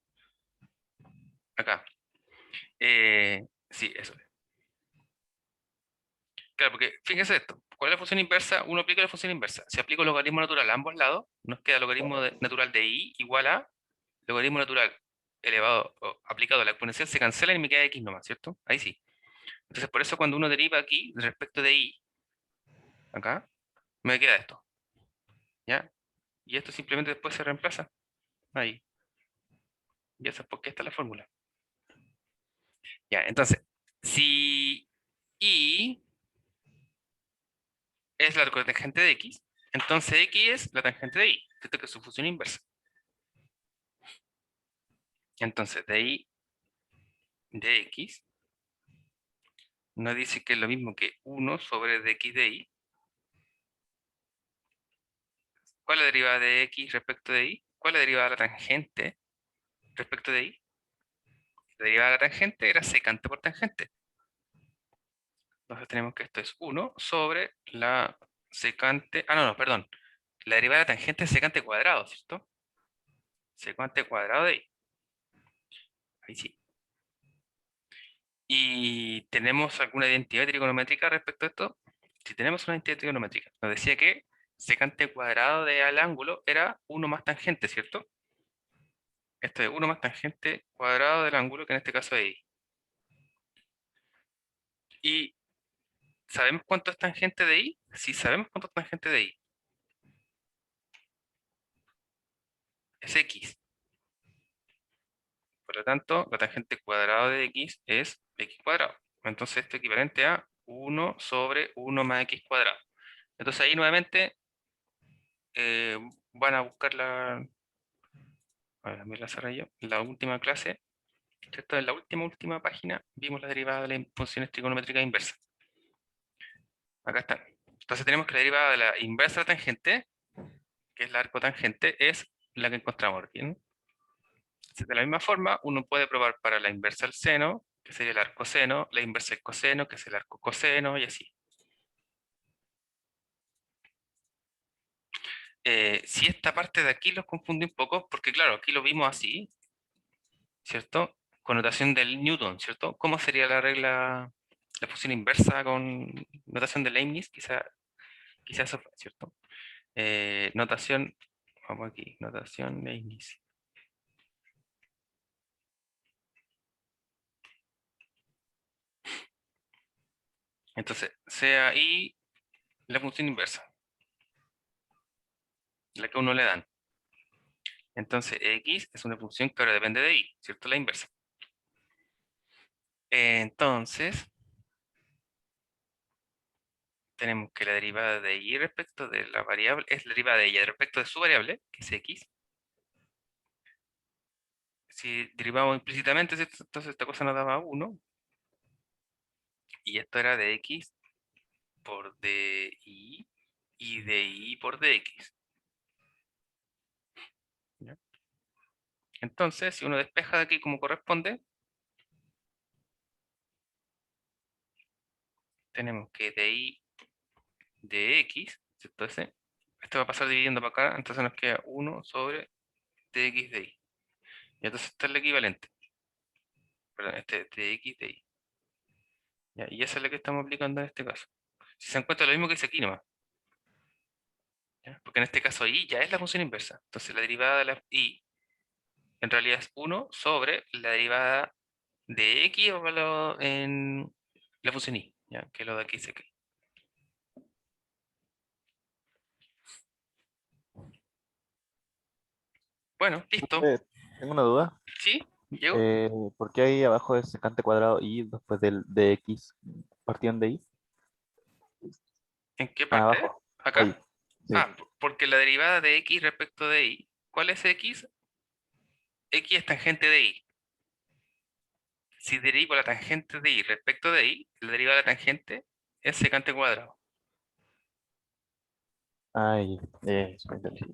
Acá. Sí, eso. Claro, porque fíjense esto. ¿Cuál es la función inversa? Uno aplica la función inversa. Si aplico el logaritmo natural a ambos lados, nos queda logaritmo natural de y igual a logaritmo natural elevado o aplicado a la exponencial, se cancela y me queda x nomás, ¿cierto? Ahí sí. Entonces, por eso cuando uno deriva aquí respecto de y, acá, me queda esto. ¿Ya? Y esto simplemente después se reemplaza. Ahí. Ya sabes por qué está la fórmula. Ya, entonces, si y es la cotangente de x, entonces x es la tangente de y, esto que es su función inversa. Entonces, de y de x nos dice que es lo mismo que 1 sobre dx de y. ¿Cuál es la derivada de x respecto de y? ¿Cuál es la derivada de la tangente respecto de y? La derivada de la tangente era secante por tangente. Entonces tenemos que esto es 1 sobre la secante... Ah, no, perdón. La derivada de la tangente es secante cuadrado, ¿cierto? Secante cuadrado de y. Ahí sí. ¿Y tenemos alguna identidad trigonométrica respecto a esto? Si tenemos una identidad trigonométrica, nos decía que secante cuadrado de al ángulo era 1 más tangente, ¿cierto? Esto es 1 más tangente cuadrado del ángulo, que en este caso es y. ¿Y sabemos cuánto es tangente de y? Sí, sabemos cuánto es tangente de y. Es x. Por lo tanto, la tangente cuadrada de x es x cuadrado. Entonces esto es equivalente a 1 sobre 1 más x cuadrado. Entonces ahí nuevamente van a buscar a ver, también la cerré yo, la última clase, ¿cierto? En la última página vimos la derivada de las funciones trigonométricas inversas. Acá están. Entonces tenemos que la derivada de la inversa de la tangente, que es la arco tangente, es la que encontramos aquí, ¿no? De la misma forma, uno puede probar para la inversa del seno, que sería el arco seno, la inversa del coseno, que es el arco coseno, y así. Si esta parte de aquí los confunde un poco, porque claro, aquí lo vimos así, ¿cierto? Con notación del Newton, ¿cierto? ¿Cómo sería la regla, la función inversa con notación de Leibniz? Quizá eso fue, ¿cierto? Notación, vamos aquí, notación Leibniz. Entonces, sea I la función inversa, la que a uno le dan. Entonces, X es una función que ahora depende de Y, ¿cierto? La inversa. Entonces, tenemos que la derivada de y respecto de la variable es la derivada de y respecto de su variable, que es x. Si derivamos implícitamente, ¿cierto? Entonces esta cosa nos daba 1. Y esto era de x por dy y de y por dx. ¿Ya? Entonces, si uno despeja de aquí como corresponde, tenemos que dy de x, ¿cierto? Esto va a pasar dividiendo para acá, entonces nos queda 1 sobre dx de y. Y entonces este es el equivalente. Perdón, este es dx de y. ¿Ya? Y esa es la que estamos aplicando en este caso. Si se encuentra lo mismo que dice aquí nomás. ¿Ya? Porque en este caso y ya es la función inversa. Entonces la derivada de la y en realidad es 1 sobre la derivada de x en la función y, ¿ya? Que es lo de aquí dice aquí. Bueno, listo. Tengo una duda. ¿Sí? ¿Llego? ¿Por qué hay abajo es secante cuadrado y después de x partición de y? ¿En qué Ah, parte? abajo. ¿Acá? Ahí. Sí. Ah, porque la derivada de x respecto de y. ¿Cuál es x? X es tangente de y. Si derivo la tangente de y respecto de y, la derivada de la tangente es secante cuadrado. Ahí. Eso, entendí.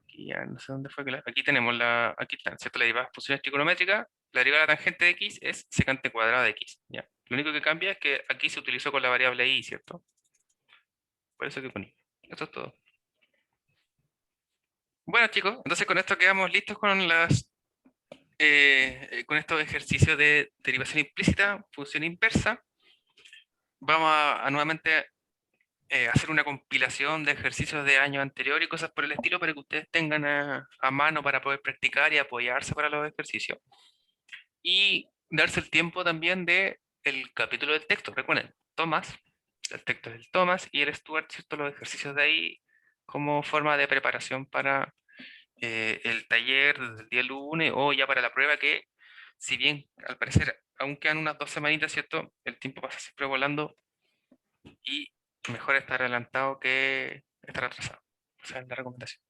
Aquí ya no sé dónde fue que aquí tenemos aquí están, ¿cierto? La derivada de funciones trigonométricas, la derivada de la tangente de x es secante cuadrado de x, ¿ya? Lo único que cambia es que aquí se utilizó con la variable y, ¿cierto? Por eso que poní. Esto es todo. Bueno, chicos, entonces con esto quedamos listos con con estos ejercicios de derivación implícita, función inversa. Vamos a nuevamente hacer una compilación de ejercicios de año anterior y cosas por el estilo para que ustedes tengan a mano para poder practicar y apoyarse para los ejercicios. Y darse el tiempo también de el capítulo del texto. Recuerden, Thomas, el texto del Thomas y el Stuart, ¿cierto? Los ejercicios de ahí como forma de preparación para el taller desde el día lunes o ya para la prueba que, si bien al parecer aún quedan unas 2 semanitas, ¿cierto? El tiempo pasa siempre volando y mejor estar adelantado que estar atrasado. O sea, es la recomendación.